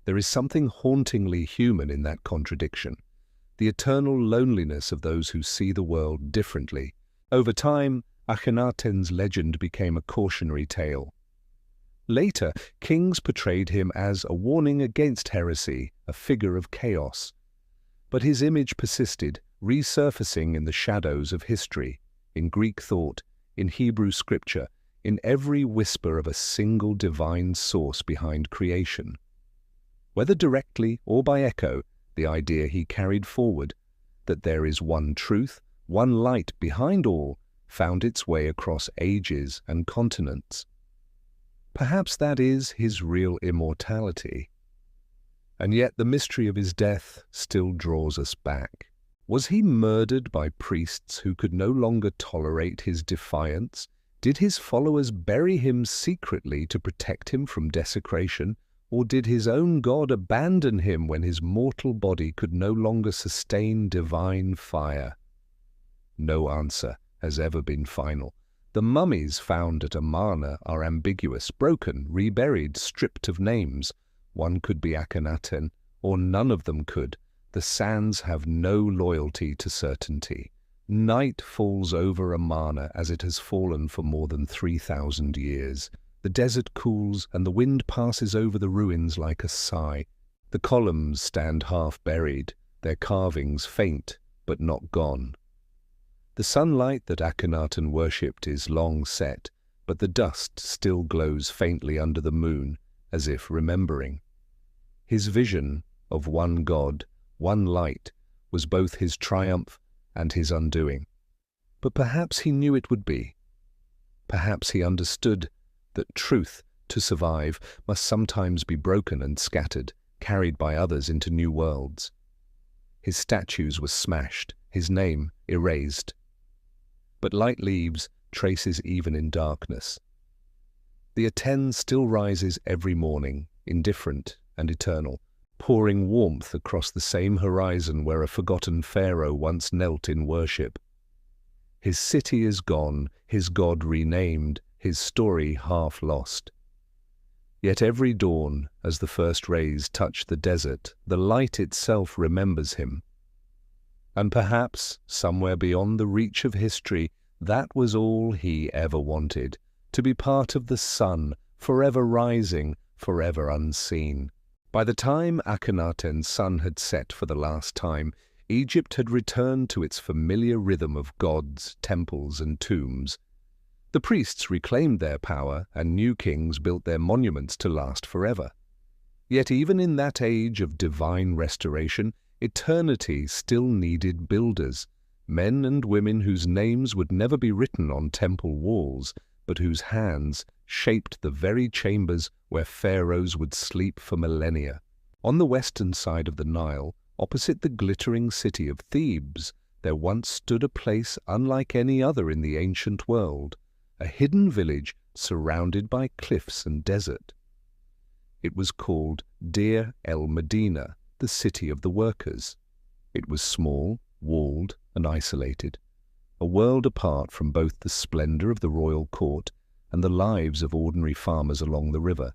There is something hauntingly human in that contradiction, the eternal loneliness of those who see the world differently. Over time, Akhenaten's legend became a cautionary tale. Later, kings portrayed him as a warning against heresy, a figure of chaos. But his image persisted, resurfacing in the shadows of history, in Greek thought, in Hebrew scripture, in every whisper of a single divine source behind creation. Whether directly or by echo, the idea he carried forward, that there is one truth, one light behind all, found its way across ages and continents. Perhaps that is his real immortality. And yet the mystery of his death still draws us back. Was he murdered by priests who could no longer tolerate his defiance? Did his followers bury him secretly to protect him from desecration? Or did his own God abandon him when his mortal body could no longer sustain divine fire? No answer has ever been final. The mummies found at Amarna are ambiguous, broken, reburied, stripped of names. One could be Akhenaten, or none of them could. The sands have no loyalty to certainty. Night falls over Amarna as it has fallen for more than 3,000 years. The desert cools, and the wind passes over the ruins like a sigh. The columns stand half-buried, their carvings faint, but not gone. The sunlight that Akhenaten worshipped is long set, but the dust still glows faintly under the moon, as if remembering. His vision of one God, one light, was both his triumph and his undoing. But perhaps he knew it would be. Perhaps he understood that truth, to survive, must sometimes be broken and scattered, carried by others into new worlds. His statues were smashed, his name erased. But light leaves traces even in darkness. The Aten still rises every morning, indifferent and eternal, pouring warmth across the same horizon where a forgotten pharaoh once knelt in worship. His city is gone, his god renamed, his story half lost. Yet every dawn, as the first rays touch the desert, the light itself remembers him. And perhaps, somewhere beyond the reach of history, that was all he ever wanted, to be part of the sun, forever rising, forever unseen. By the time Akhenaten's sun had set for the last time, Egypt had returned to its familiar rhythm of gods, temples, and tombs. The priests reclaimed their power, and new kings built their monuments to last forever. Yet even in that age of divine restoration, eternity still needed builders, men and women whose names would never be written on temple walls, but whose hands shaped the very chambers where pharaohs would sleep for millennia. On the western side of the Nile, opposite the glittering city of Thebes, there once stood a place unlike any other in the ancient world, a hidden village surrounded by cliffs and desert. It was called Deir el-Medina, the city of the workers. It was small, walled, and isolated, a world apart from both the splendor of the royal court and the lives of ordinary farmers along the river.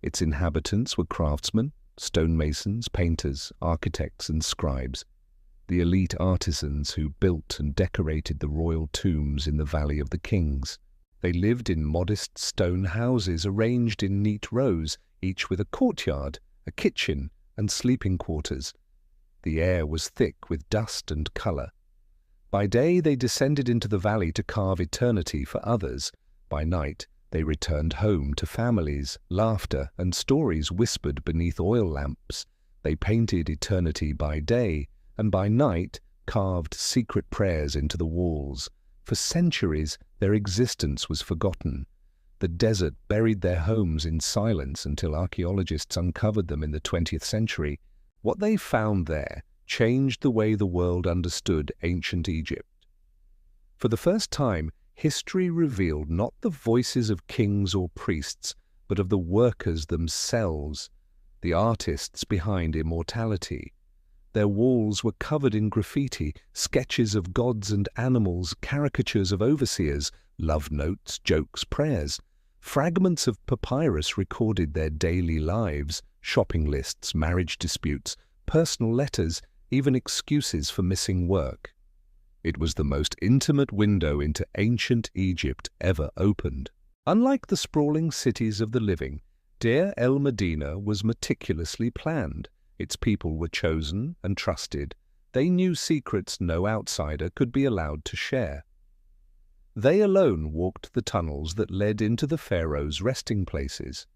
Its inhabitants were craftsmen, stonemasons, painters, architects, and scribes, the elite artisans who built and decorated the royal tombs in the Valley of the Kings. They lived in modest stone houses arranged in neat rows, each with a courtyard, a kitchen, and sleeping quarters. The air was thick with dust and color. By day they descended into the valley to carve eternity for others. By night they returned home to families, laughter, and stories whispered beneath oil lamps. They painted eternity by day, and by night carved secret prayers into the walls. For centuries their existence was forgotten. The desert buried their homes in silence until archaeologists uncovered them in the 20th century. What they found there changed the way the world understood ancient Egypt. For the first time, history revealed not the voices of kings or priests, but of the workers themselves. the artists behind immortality. Their walls were covered in graffiti, sketches of gods and animals, caricatures of overseers, love notes, jokes, prayers. Fragments of papyrus recorded their daily lives, shopping lists, marriage disputes, personal letters, even excuses for missing work. It was the most intimate window into ancient Egypt ever opened. Unlike the sprawling cities of the living, Deir el-Medina was meticulously planned. Its people were chosen and trusted. They knew secrets no outsider could be allowed to share. They alone walked the tunnels that led into the pharaohs' resting places.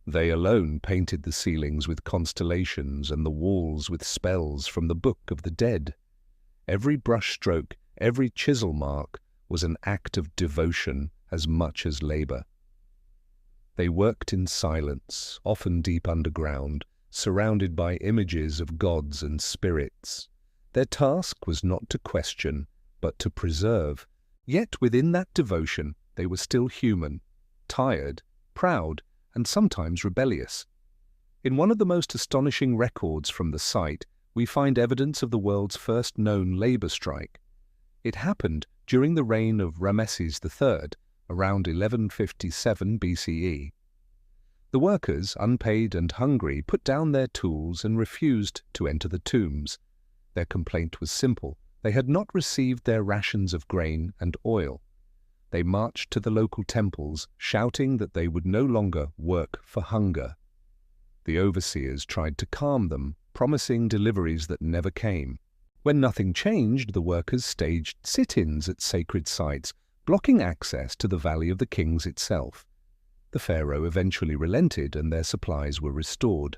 They alone painted the ceilings with constellations and the walls with spells from the Book of the Dead. Every brushstroke, every chisel mark was an act of devotion as much as labor. They worked in silence, often deep underground, surrounded by images of gods and spirits. Their task was not to question, but to preserve. Yet within that devotion they were still human, tired, proud, and sometimes rebellious. In one of the most astonishing records from the site, we find evidence of the world's first known labor strike. It happened during the reign of Ramesses III, around 1157 BCE. The workers, unpaid and hungry, put down their tools and refused to enter the tombs. Their complaint was simple. They had not received their rations of grain and oil. They marched to the local temples, shouting that they would no longer work for hunger. The overseers tried to calm them, promising deliveries that never came. When nothing changed, the workers staged sit-ins at sacred sites, blocking access to the Valley of the Kings itself. The pharaoh eventually relented and their supplies were restored.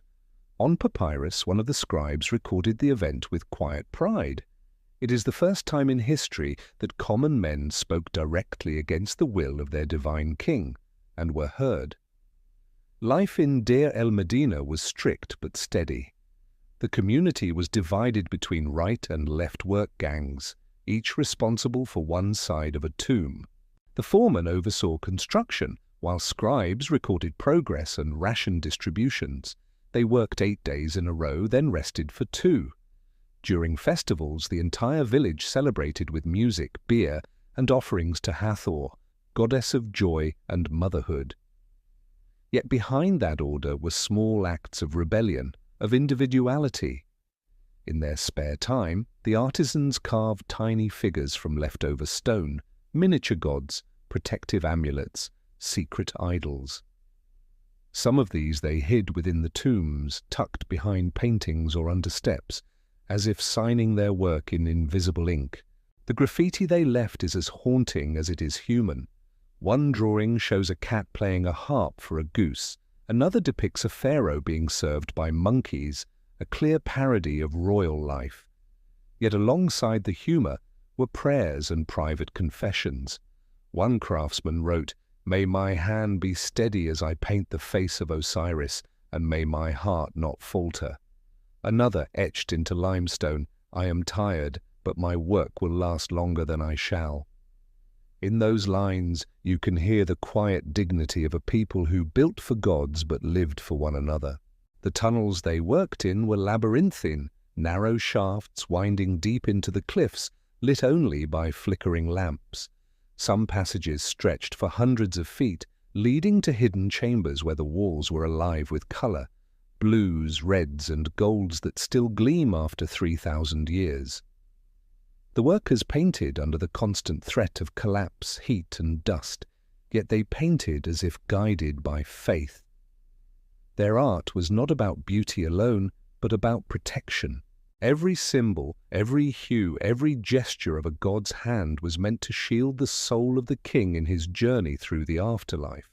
On papyrus, one of the scribes recorded the event with quiet pride. It is the first time in history that common men spoke directly against the will of their divine king, and were heard. Life in Deir el-Medina was strict but steady. The community was divided between right and left work gangs, each responsible for one side of a tomb. The foreman oversaw construction, while scribes recorded progress and ration distributions. They worked 8 days in a row, then rested for 2. During festivals, the entire village celebrated with music, beer, and offerings to Hathor, goddess of joy and motherhood. Yet behind that order were small acts of rebellion, of individuality. In their spare time, the artisans carved tiny figures from leftover stone, miniature gods, protective amulets, secret idols. Some of these they hid within the tombs, tucked behind paintings or under steps, as if signing their work in invisible ink. The graffiti they left is as haunting as it is human. One drawing shows a cat playing a harp for a goose. Another depicts a pharaoh being served by monkeys, a clear parody of royal life. Yet alongside the humor were prayers and private confessions. One craftsman wrote, "May my hand be steady as I paint the face of Osiris, and may my heart not falter." Another etched into limestone, "I am tired, but my work will last longer than I shall." In those lines, you can hear the quiet dignity of a people who built for gods but lived for one another. The tunnels they worked in were labyrinthine, narrow shafts winding deep into the cliffs, lit only by flickering lamps. Some passages stretched for hundreds of feet, leading to hidden chambers where the walls were alive with color, blues, reds, and golds that still gleam after 3,000 years. The workers painted under the constant threat of collapse, heat, and dust, yet they painted as if guided by faith. Their art was not about beauty alone, but about protection. Every symbol, every hue, every gesture of a god's hand was meant to shield the soul of the king in his journey through the afterlife.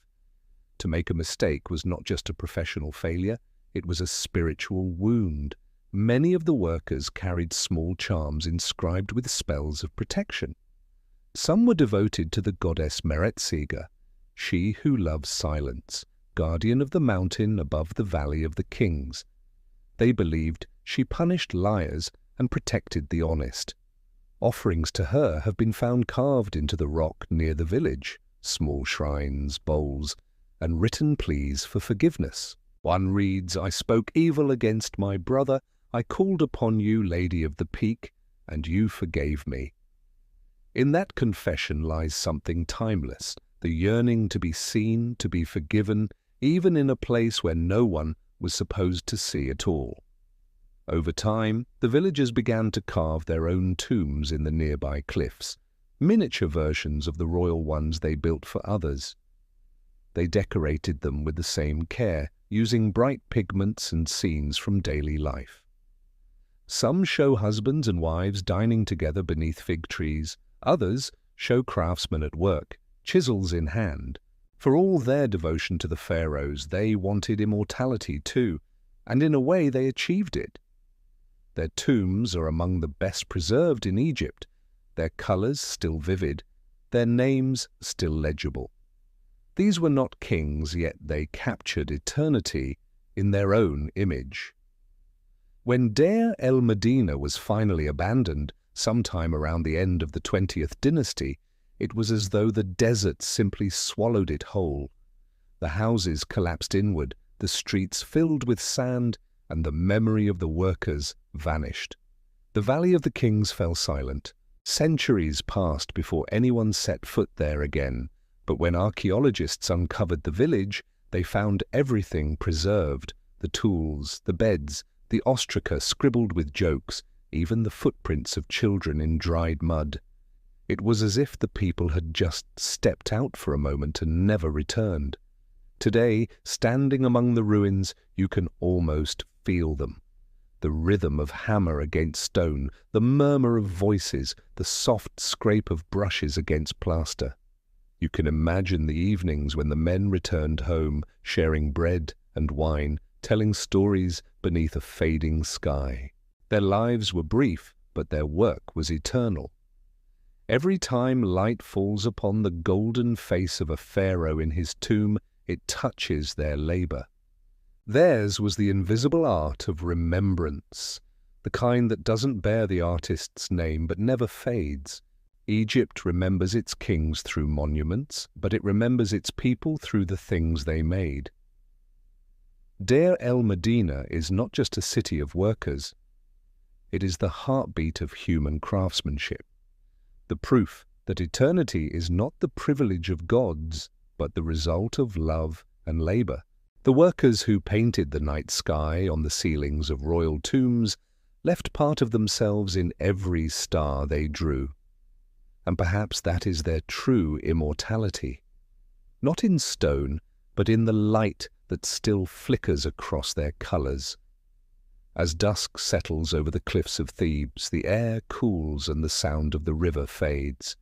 To make a mistake was not just a professional failure, it was a spiritual wound. Many of the workers carried small charms inscribed with spells of protection. Some were devoted to the goddess Meretsiga, she who loves silence, guardian of the mountain above the Valley of the Kings. They believed she punished liars and protected the honest. Offerings to her have been found carved into the rock near the village, small shrines, bowls, and written pleas for forgiveness. One reads, "I spoke evil against my brother. I called upon you, Lady of the Peak, and you forgave me." In that confession lies something timeless, the yearning to be seen, to be forgiven, even in a place where no one was supposed to see at all. Over time, the villagers began to carve their own tombs in the nearby cliffs, miniature versions of the royal ones they built for others. They decorated them with the same care, using bright pigments and scenes from daily life. Some show husbands and wives dining together beneath fig trees. Others show craftsmen at work, chisels in hand. For all their devotion to the pharaohs, they wanted immortality too, and in a way they achieved it. Their tombs are among the best preserved in Egypt, their colors still vivid, their names still legible. These were not kings, yet they captured eternity in their own image. When Deir el-Medina was finally abandoned, sometime around the end of the 20th dynasty, it was as though the desert simply swallowed it whole. The houses collapsed inward, the streets filled with sand, and the memory of the workers vanished. The Valley of the Kings fell silent. Centuries passed before anyone set foot there again, but when archaeologists uncovered the village, they found everything preserved: the tools, the beds, the ostraca scribbled with jokes, even the footprints of children in dried mud. It was as if the people had just stepped out for a moment and never returned. Today, standing among the ruins, you can almost feel them. The rhythm of hammer against stone, the murmur of voices, the soft scrape of brushes against plaster. You can imagine the evenings when the men returned home, sharing bread and wine, telling stories beneath a fading sky. Their lives were brief, but their work was eternal. Every time light falls upon the golden face of a pharaoh in his tomb, it touches their labor. Theirs was the invisible art of remembrance, the kind that doesn't bear the artist's name but never fades. Egypt remembers its kings through monuments, but it remembers its people through the things they made. Deir el-Medina is not just a city of workers. It is the heartbeat of human craftsmanship, the proof that eternity is not the privilege of gods, but the result of love and labor. The workers who painted the night sky on the ceilings of royal tombs left part of themselves in every star they drew. And perhaps that is their true immortality. Not in stone, but in the light that still flickers across their colors. As dusk settles over the cliffs of Thebes, the air cools and the sound of the river fades.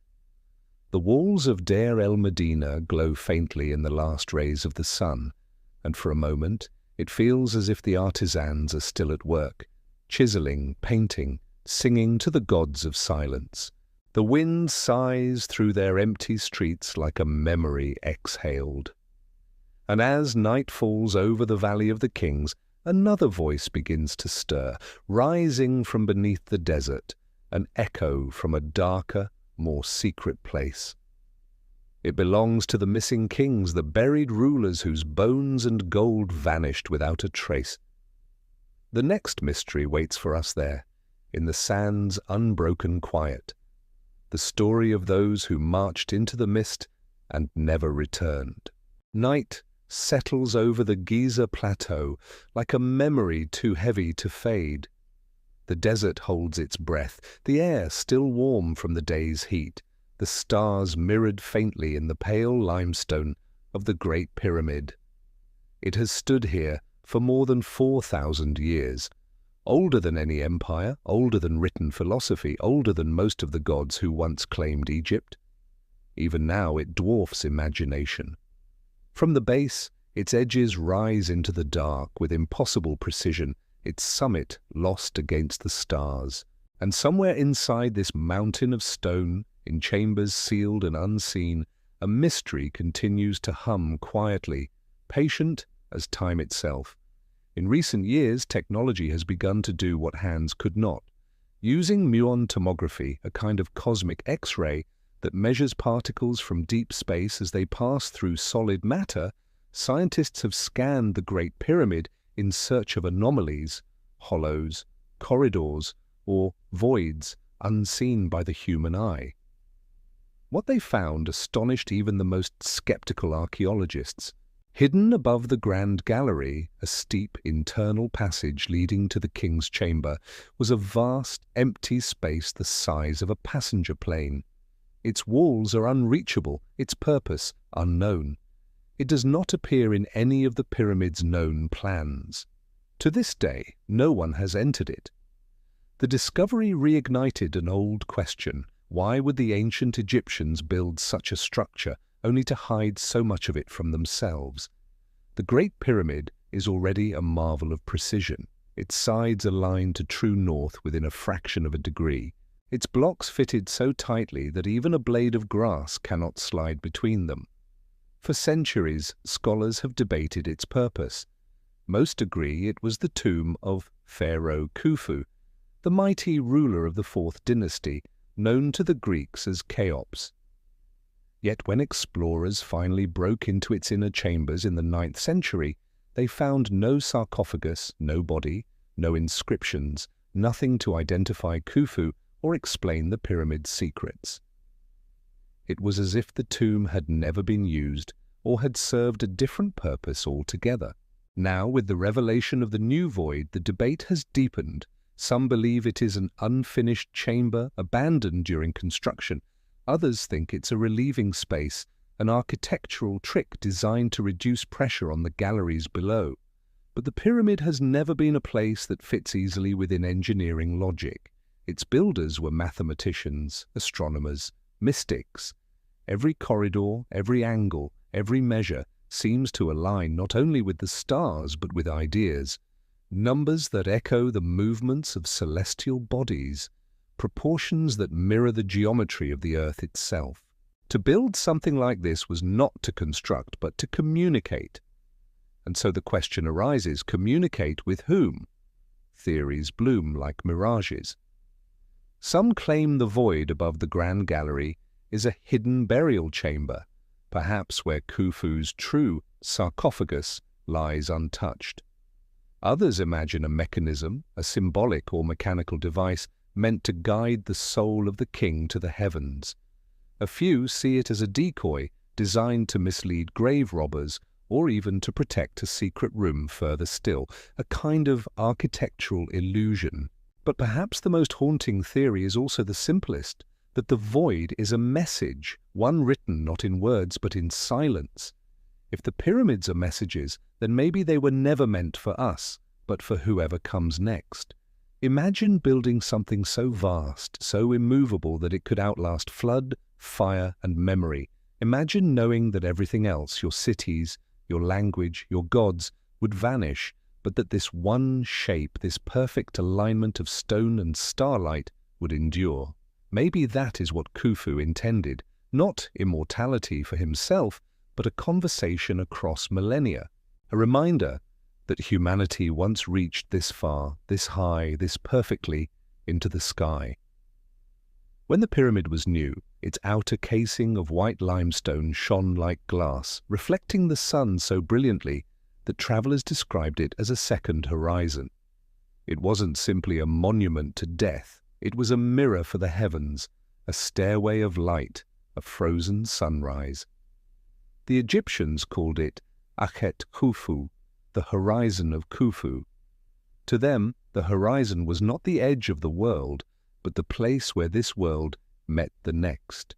The walls of Deir el-Medina glow faintly in the last rays of the sun, and for a moment it feels as if the artisans are still at work, chiseling, painting, singing to the gods of silence. The wind sighs through their empty streets like a memory exhaled. And as night falls over the Valley of the Kings, another voice begins to stir, rising from beneath the desert, an echo from a darker, more secret place. It belongs to the missing kings, the buried rulers whose bones and gold vanished without a trace. The next mystery waits for us there, in the sand's unbroken quiet. The story of those who marched into the mist and never returned. Night settles over the Giza plateau like a memory too heavy to fade. The desert holds its breath, the air still warm from the day's heat, the stars mirrored faintly in the pale limestone of the Great Pyramid. It has stood here for more than 4,000 years, older than any empire, older than written philosophy, older than most of the gods who once claimed Egypt. Even now it dwarfs imagination. From the base, its edges rise into the dark with impossible precision, its summit lost against the stars. And somewhere inside this mountain of stone, in chambers sealed and unseen, a mystery continues to hum quietly, patient as time itself. In recent years, technology has begun to do what hands could not. Using muon tomography, a kind of cosmic X-ray that measures particles from deep space as they pass through solid matter, Scientists have scanned the Great Pyramid in search of anomalies, hollows, corridors, or voids unseen by the human eye. What they found astonished even the most skeptical archaeologists. Hidden above the Grand Gallery, a steep internal passage leading to the king's chamber, was a vast, empty space the size of a passenger plane. Its walls are unreachable, its purpose unknown. It does not appear in any of the pyramid's known plans. To this day, no one has entered it. The discovery reignited an old question. Why would the ancient Egyptians build such a structure, only to hide so much of it from themselves? The Great Pyramid is already a marvel of precision. Its sides aligned to true north within a fraction of a degree. Its blocks fitted so tightly that even a blade of grass cannot slide between them. For centuries, scholars have debated its purpose. Most agree it was the tomb of Pharaoh Khufu, the mighty ruler of the 4th dynasty, known to the Greeks as Cheops. Yet when explorers finally broke into its inner chambers in the 9th century, they found no sarcophagus, no body, no inscriptions, nothing to identify Khufu or explain the pyramid's secrets. It was as if the tomb had never been used or had served a different purpose altogether. Now, with the revelation of the new void, the debate has deepened. Some believe it is an unfinished chamber abandoned during construction. Others think it's a relieving space, an architectural trick designed to reduce pressure on the galleries below. But the pyramid has never been a place that fits easily within engineering logic. Its builders were mathematicians, astronomers, mystics. Every corridor, every angle, every measure seems to align not only with the stars but with ideas. Numbers that echo the movements of celestial bodies, proportions that mirror the geometry of the earth itself. To build something like this was not to construct but to communicate. And so the question arises, communicate with whom? Theories bloom like mirages. Some claim the void above the Grand Gallery is a hidden burial chamber, perhaps where Khufu's true sarcophagus lies untouched. Others imagine a mechanism, a symbolic or mechanical device meant to guide the soul of the king to the heavens. A few see it as a decoy designed to mislead grave robbers or even to protect a secret room further still, a kind of architectural illusion. But perhaps the most haunting theory is also the simplest, that the void is a message, one written not in words but in silence. If the pyramids are messages, then maybe they were never meant for us, but for whoever comes next. Imagine building something so vast, so immovable that it could outlast flood, fire, and memory. Imagine knowing that everything else, your cities, your language, your gods, would vanish, but that this one shape, this perfect alignment of stone and starlight, would endure. Maybe that is what Khufu intended, not immortality for himself, but a conversation across millennia, a reminder that humanity once reached this far, this high, this perfectly, into the sky. When the pyramid was new, its outer casing of white limestone shone like glass, reflecting the sun so brilliantly that travelers described it as a second horizon. It wasn't simply a monument to death, it was a mirror for the heavens, a stairway of light, a frozen sunrise. The Egyptians called it Akhenaten, the horizon of Khufu. To them, the horizon was not the edge of the world, but the place where this world met the next.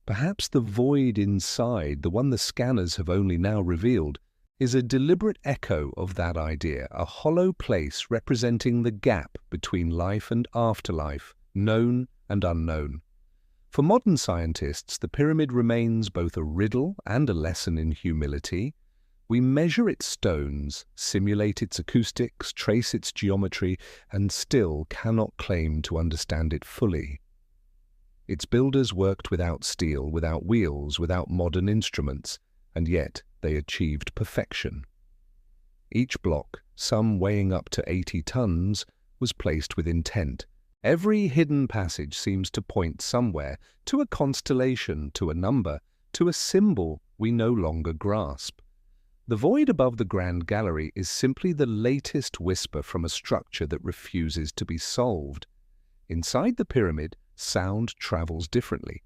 Perhaps the void inside, the one the scanners have only now revealed, is a deliberate echo of that idea, a hollow place representing the gap between life and afterlife, known and unknown. For modern scientists, the pyramid remains both a riddle and a lesson in humility. We measure its stones, simulate its acoustics, trace its geometry, and still cannot claim to understand it fully. Its builders worked without steel, without wheels, without modern instruments, and yet they achieved perfection. Each block, some weighing up to 80 tons, was placed with intent. Every hidden passage seems to point somewhere, to a constellation, to a number, to a symbol we no longer grasp. The void above the Grand Gallery is simply the latest whisper from a structure that refuses to be solved. Inside the pyramid, sound travels differently.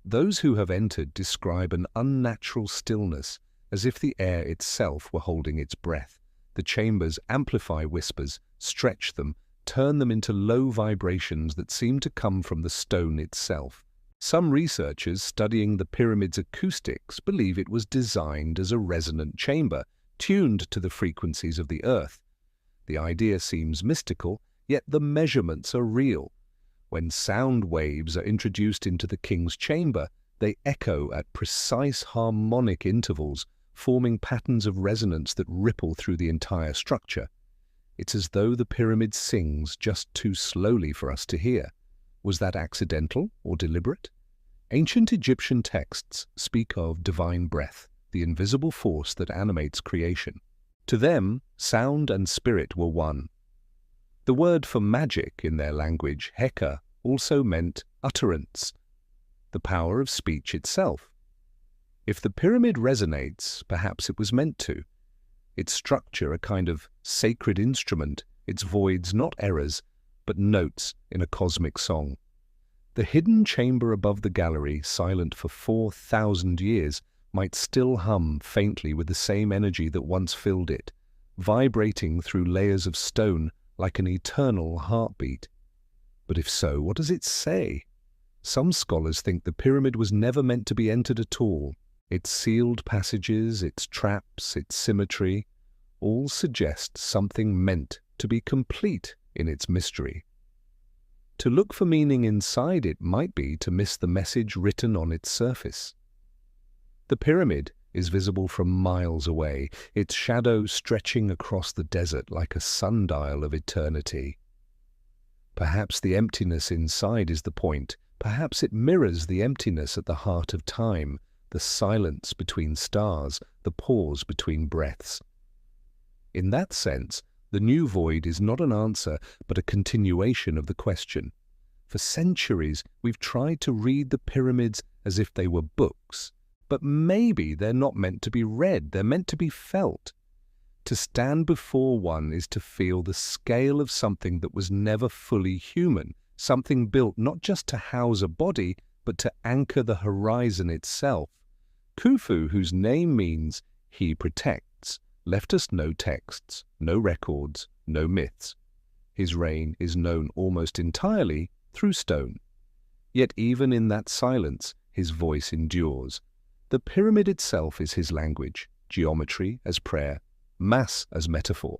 Those who have entered describe an unnatural stillness, as if the air itself were holding its breath. The chambers amplify whispers, stretch them, turn them into low vibrations that seem to come from the stone itself. Some researchers studying the pyramid's acoustics believe it was designed as a resonant chamber, tuned to the frequencies of the earth. The idea seems mystical, yet the measurements are real. When sound waves are introduced into the king's chamber, they echo at precise harmonic intervals, forming patterns of resonance that ripple through the entire structure. It's as though the pyramid sings just too slowly for us to hear. Was that accidental or deliberate? Ancient Egyptian texts speak of divine breath, the invisible force that animates creation. To them, sound and spirit were one. The word for magic in their language, heka, also meant utterance, the power of speech itself. If the pyramid resonates, perhaps it was meant to. Its structure a kind of sacred instrument, its voids not errors, but notes in a cosmic song. The hidden chamber above the gallery, silent for 4,000 years, might still hum faintly with the same energy that once filled it, vibrating through layers of stone like an eternal heartbeat. But if so, what does it say? Some scholars think the pyramid was never meant to be entered at all. Its sealed passages, its traps, its symmetry, all suggest something meant to be complete in its mystery. To look for meaning inside it might be to miss the message written on its surface. The pyramid is visible from miles away, its shadow stretching across the desert like a sundial of eternity. Perhaps the emptiness inside is the point. Perhaps it mirrors the emptiness at the heart of time, the silence between stars, the pause between breaths. In that sense, the new void is not an answer, but a continuation of the question. For centuries, we've tried to read the pyramids as if they were books, but maybe they're not meant to be read, they're meant to be felt. To stand before one is to feel the scale of something that was never fully human, something built not just to house a body, but to anchor the horizon itself. Khufu, whose name means "he protects," left us no texts, no records, no myths. His reign is known almost entirely through stone. Yet even in that silence, his voice endures. The pyramid itself is his language, geometry as prayer, mass as metaphor.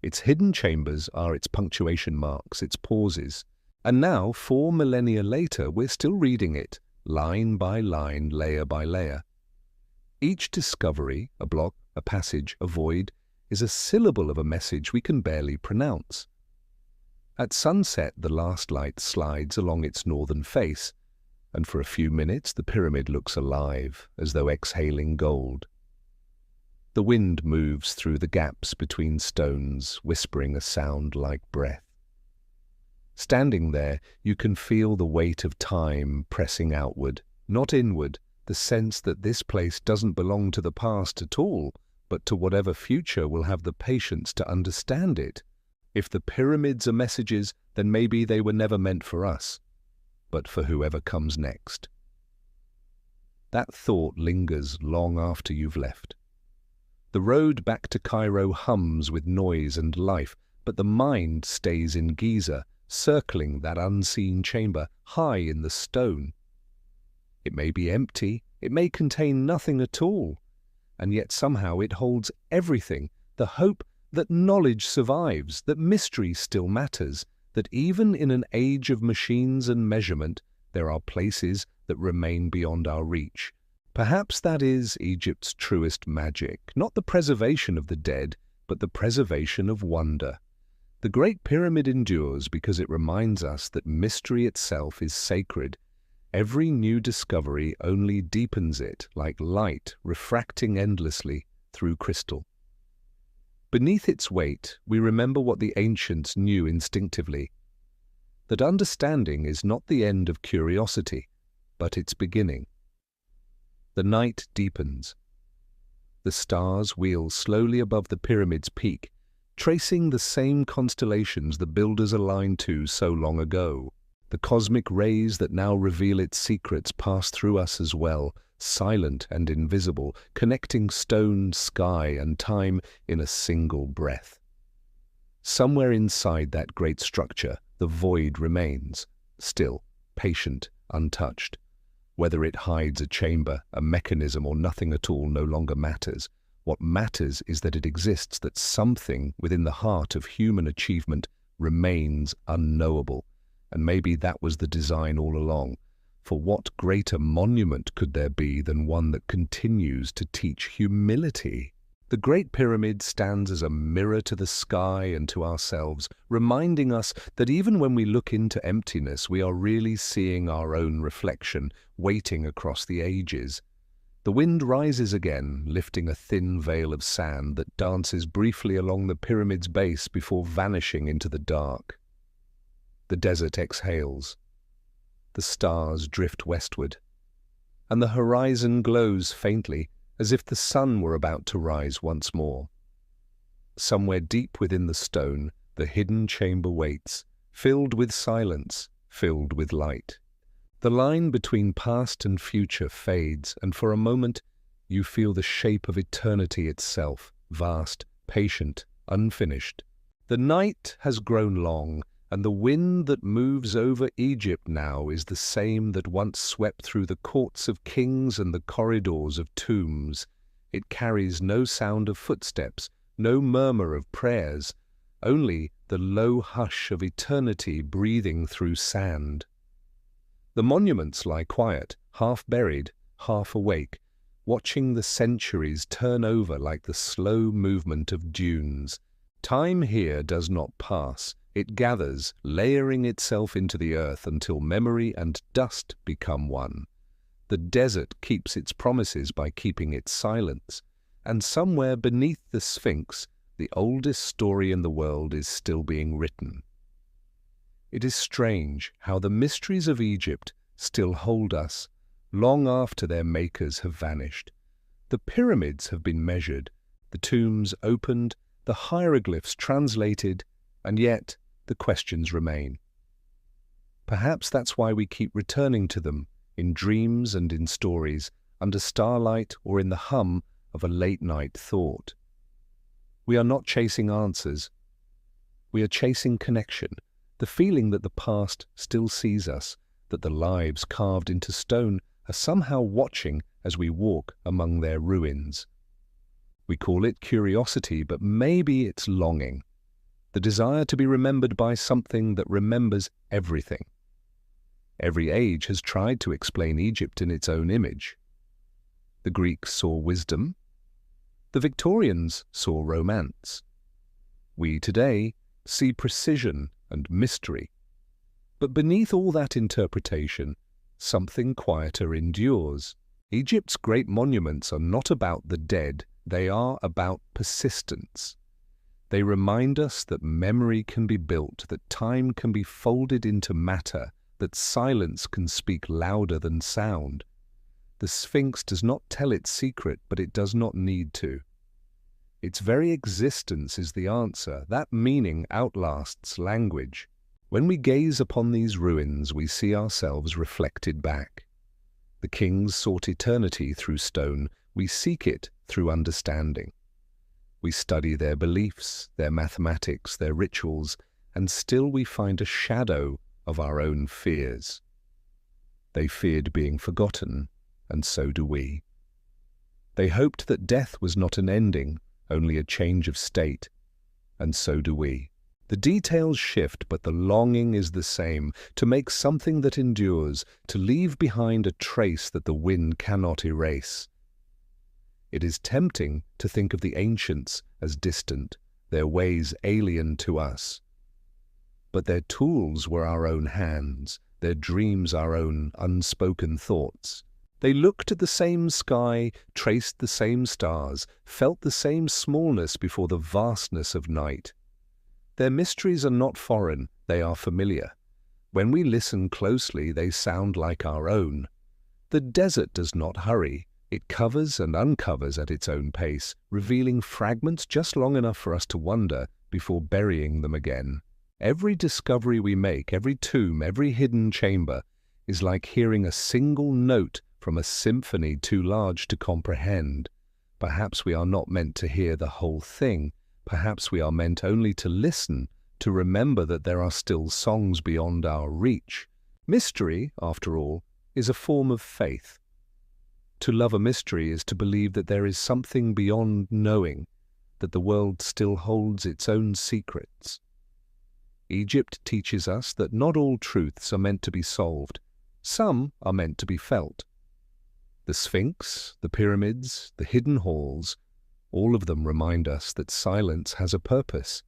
Its hidden chambers are its punctuation marks, its pauses. And now, 4 millennia later, we're still reading it, line by line, layer by layer. Each discovery, a block, a passage, a void, is a syllable of a message we can barely pronounce. At sunset, the last light slides along its northern face, and for a few minutes the pyramid looks alive, as though exhaling gold. The wind moves through the gaps between stones, whispering a sound like breath. Standing there, you can feel the weight of time pressing outward, not inward, the sense that this place doesn't belong to the past at all, but to whatever future will have the patience to understand it. If the pyramids are messages, then maybe they were never meant for us, but for whoever comes next. That thought lingers long after you've left. The road back to Cairo hums with noise and life, but the mind stays in Giza, circling that unseen chamber high in the stone. It may be empty, it may contain nothing at all, and yet somehow it holds everything, the hope that knowledge survives, that mystery still matters, that even in an age of machines and measurement, there are places that remain beyond our reach. Perhaps that is Egypt's truest magic, not the preservation of the dead, but the preservation of wonder. The Great Pyramid endures because it reminds us that mystery itself is sacred. Every new discovery only deepens it, like light refracting endlessly through crystal. Beneath its weight, we remember what the ancients knew instinctively, that understanding is not the end of curiosity, but its beginning. The night deepens. The stars wheel slowly above the pyramid's peak, tracing the same constellations the builders aligned to so long ago. The cosmic rays that now reveal its secrets pass through us as well, silent and invisible, connecting stone, sky, and time in a single breath. Somewhere inside that great structure, the void remains, still, patient, untouched. Whether it hides a chamber, a mechanism, or nothing at all no longer matters. What matters is that it exists, that something within the heart of human achievement remains unknowable. And maybe that was the design all along. For what greater monument could there be than one that continues to teach humility? The Great Pyramid stands as a mirror to the sky and to ourselves, reminding us that even when we look into emptiness, we are really seeing our own reflection, waiting across the ages. The wind rises again, lifting a thin veil of sand that dances briefly along the pyramid's base before vanishing into the dark. The desert exhales. The stars drift westward, and the horizon glows faintly, as if the sun were about to rise once more. Somewhere deep within the stone, the hidden chamber waits, filled with silence, filled with light. The line between past and future fades, and for a moment you feel the shape of eternity itself, vast, patient, unfinished. The night has grown long, and the wind that moves over Egypt now is the same that once swept through the courts of kings and the corridors of tombs. It carries no sound of footsteps, no murmur of prayers, only the low hush of eternity breathing through sand. The monuments lie quiet, half buried, half awake, watching the centuries turn over like the slow movement of dunes. Time here does not pass. It gathers, layering itself into the earth until memory and dust become one. The desert keeps its promises by keeping its silence, and somewhere beneath the Sphinx, the oldest story in the world is still being written. It is strange how the mysteries of Egypt still hold us, long after their makers have vanished. The pyramids have been measured, the tombs opened, the hieroglyphs translated, and yet the questions remain. Perhaps that's why we keep returning to them, in dreams and in stories, under starlight or in the hum of a late-night thought. We are not chasing answers. We are chasing connection, the feeling that the past still sees us, that the lives carved into stone are somehow watching as we walk among their ruins. We call it curiosity, but maybe it's longing, the desire to be remembered by something that remembers everything. Every age has tried to explain Egypt in its own image. The Greeks saw wisdom. The Victorians saw romance. We today see precision and mystery. But beneath all that interpretation, something quieter endures. Egypt's great monuments are not about the dead, they are about persistence. They remind us that memory can be built, that time can be folded into matter, that silence can speak louder than sound. The Sphinx does not tell its secret, but it does not need to. Its very existence is the answer. That meaning outlasts language. When we gaze upon these ruins, we see ourselves reflected back. The kings sought eternity through stone. We seek it through understanding. We study their beliefs, their mathematics, their rituals, and still we find a shadow of our own fears. They feared being forgotten, and so do we. They hoped that death was not an ending, only a change of state, and so do we. The details shift, but the longing is the same, to make something that endures, to leave behind a trace that the wind cannot erase. It is tempting to think of the ancients as distant, their ways alien to us. But their tools were our own hands, their dreams our own unspoken thoughts. They looked at the same sky, traced the same stars, felt the same smallness before the vastness of night. Their mysteries are not foreign, they are familiar. When we listen closely, they sound like our own. The desert does not hurry. It covers and uncovers at its own pace, revealing fragments just long enough for us to wonder before burying them again. Every discovery we make, every tomb, every hidden chamber, is like hearing a single note from a symphony too large to comprehend. Perhaps we are not meant to hear the whole thing. Perhaps we are meant only to listen, to remember that there are still songs beyond our reach. Mystery, after all, is a form of faith. To love a mystery is to believe that there is something beyond knowing, that the world still holds its own secrets. Egypt teaches us that not all truths are meant to be solved. Some are meant to be felt. The Sphinx, the pyramids, the hidden halls, all of them remind us that silence has a purpose.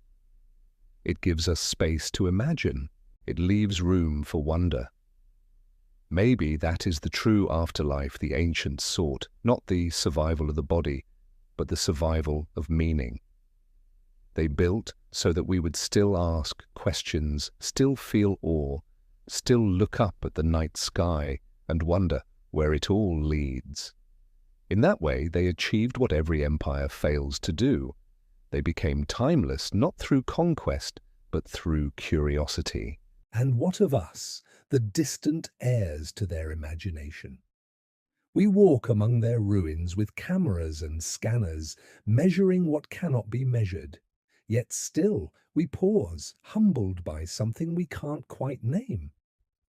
It gives us space to imagine. It leaves room for wonder. Maybe that is the true afterlife the ancients sought, not the survival of the body, but the survival of meaning. They built so that we would still ask questions, still feel awe, still look up at the night sky and wonder where it all leads. In that way, they achieved what every empire fails to do. They became timeless not through conquest, but through curiosity. And what of us, the distant heirs to their imagination? We walk among their ruins with cameras and scanners, measuring what cannot be measured. Yet still we pause, humbled by something we can't quite name.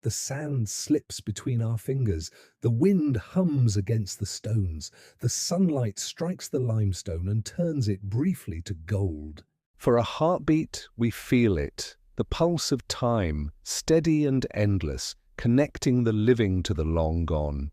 The sand slips between our fingers, the wind hums against the stones, the sunlight strikes the limestone and turns it briefly to gold. For a heartbeat, we feel it, the pulse of time, steady and endless, connecting the living to the long gone.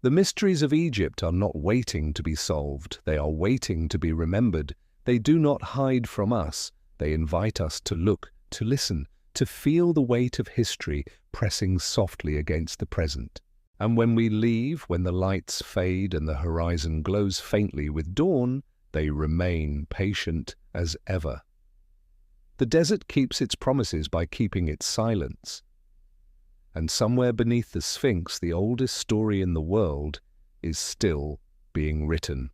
The mysteries of Egypt are not waiting to be solved, they are waiting to be remembered. They do not hide from us, they invite us to look, to listen, to feel the weight of history pressing softly against the present. And when we leave, when the lights fade and the horizon glows faintly with dawn, they remain patient as ever. The desert keeps its promises by keeping its silence. And somewhere beneath the Sphinx, the oldest story in the world is still being written.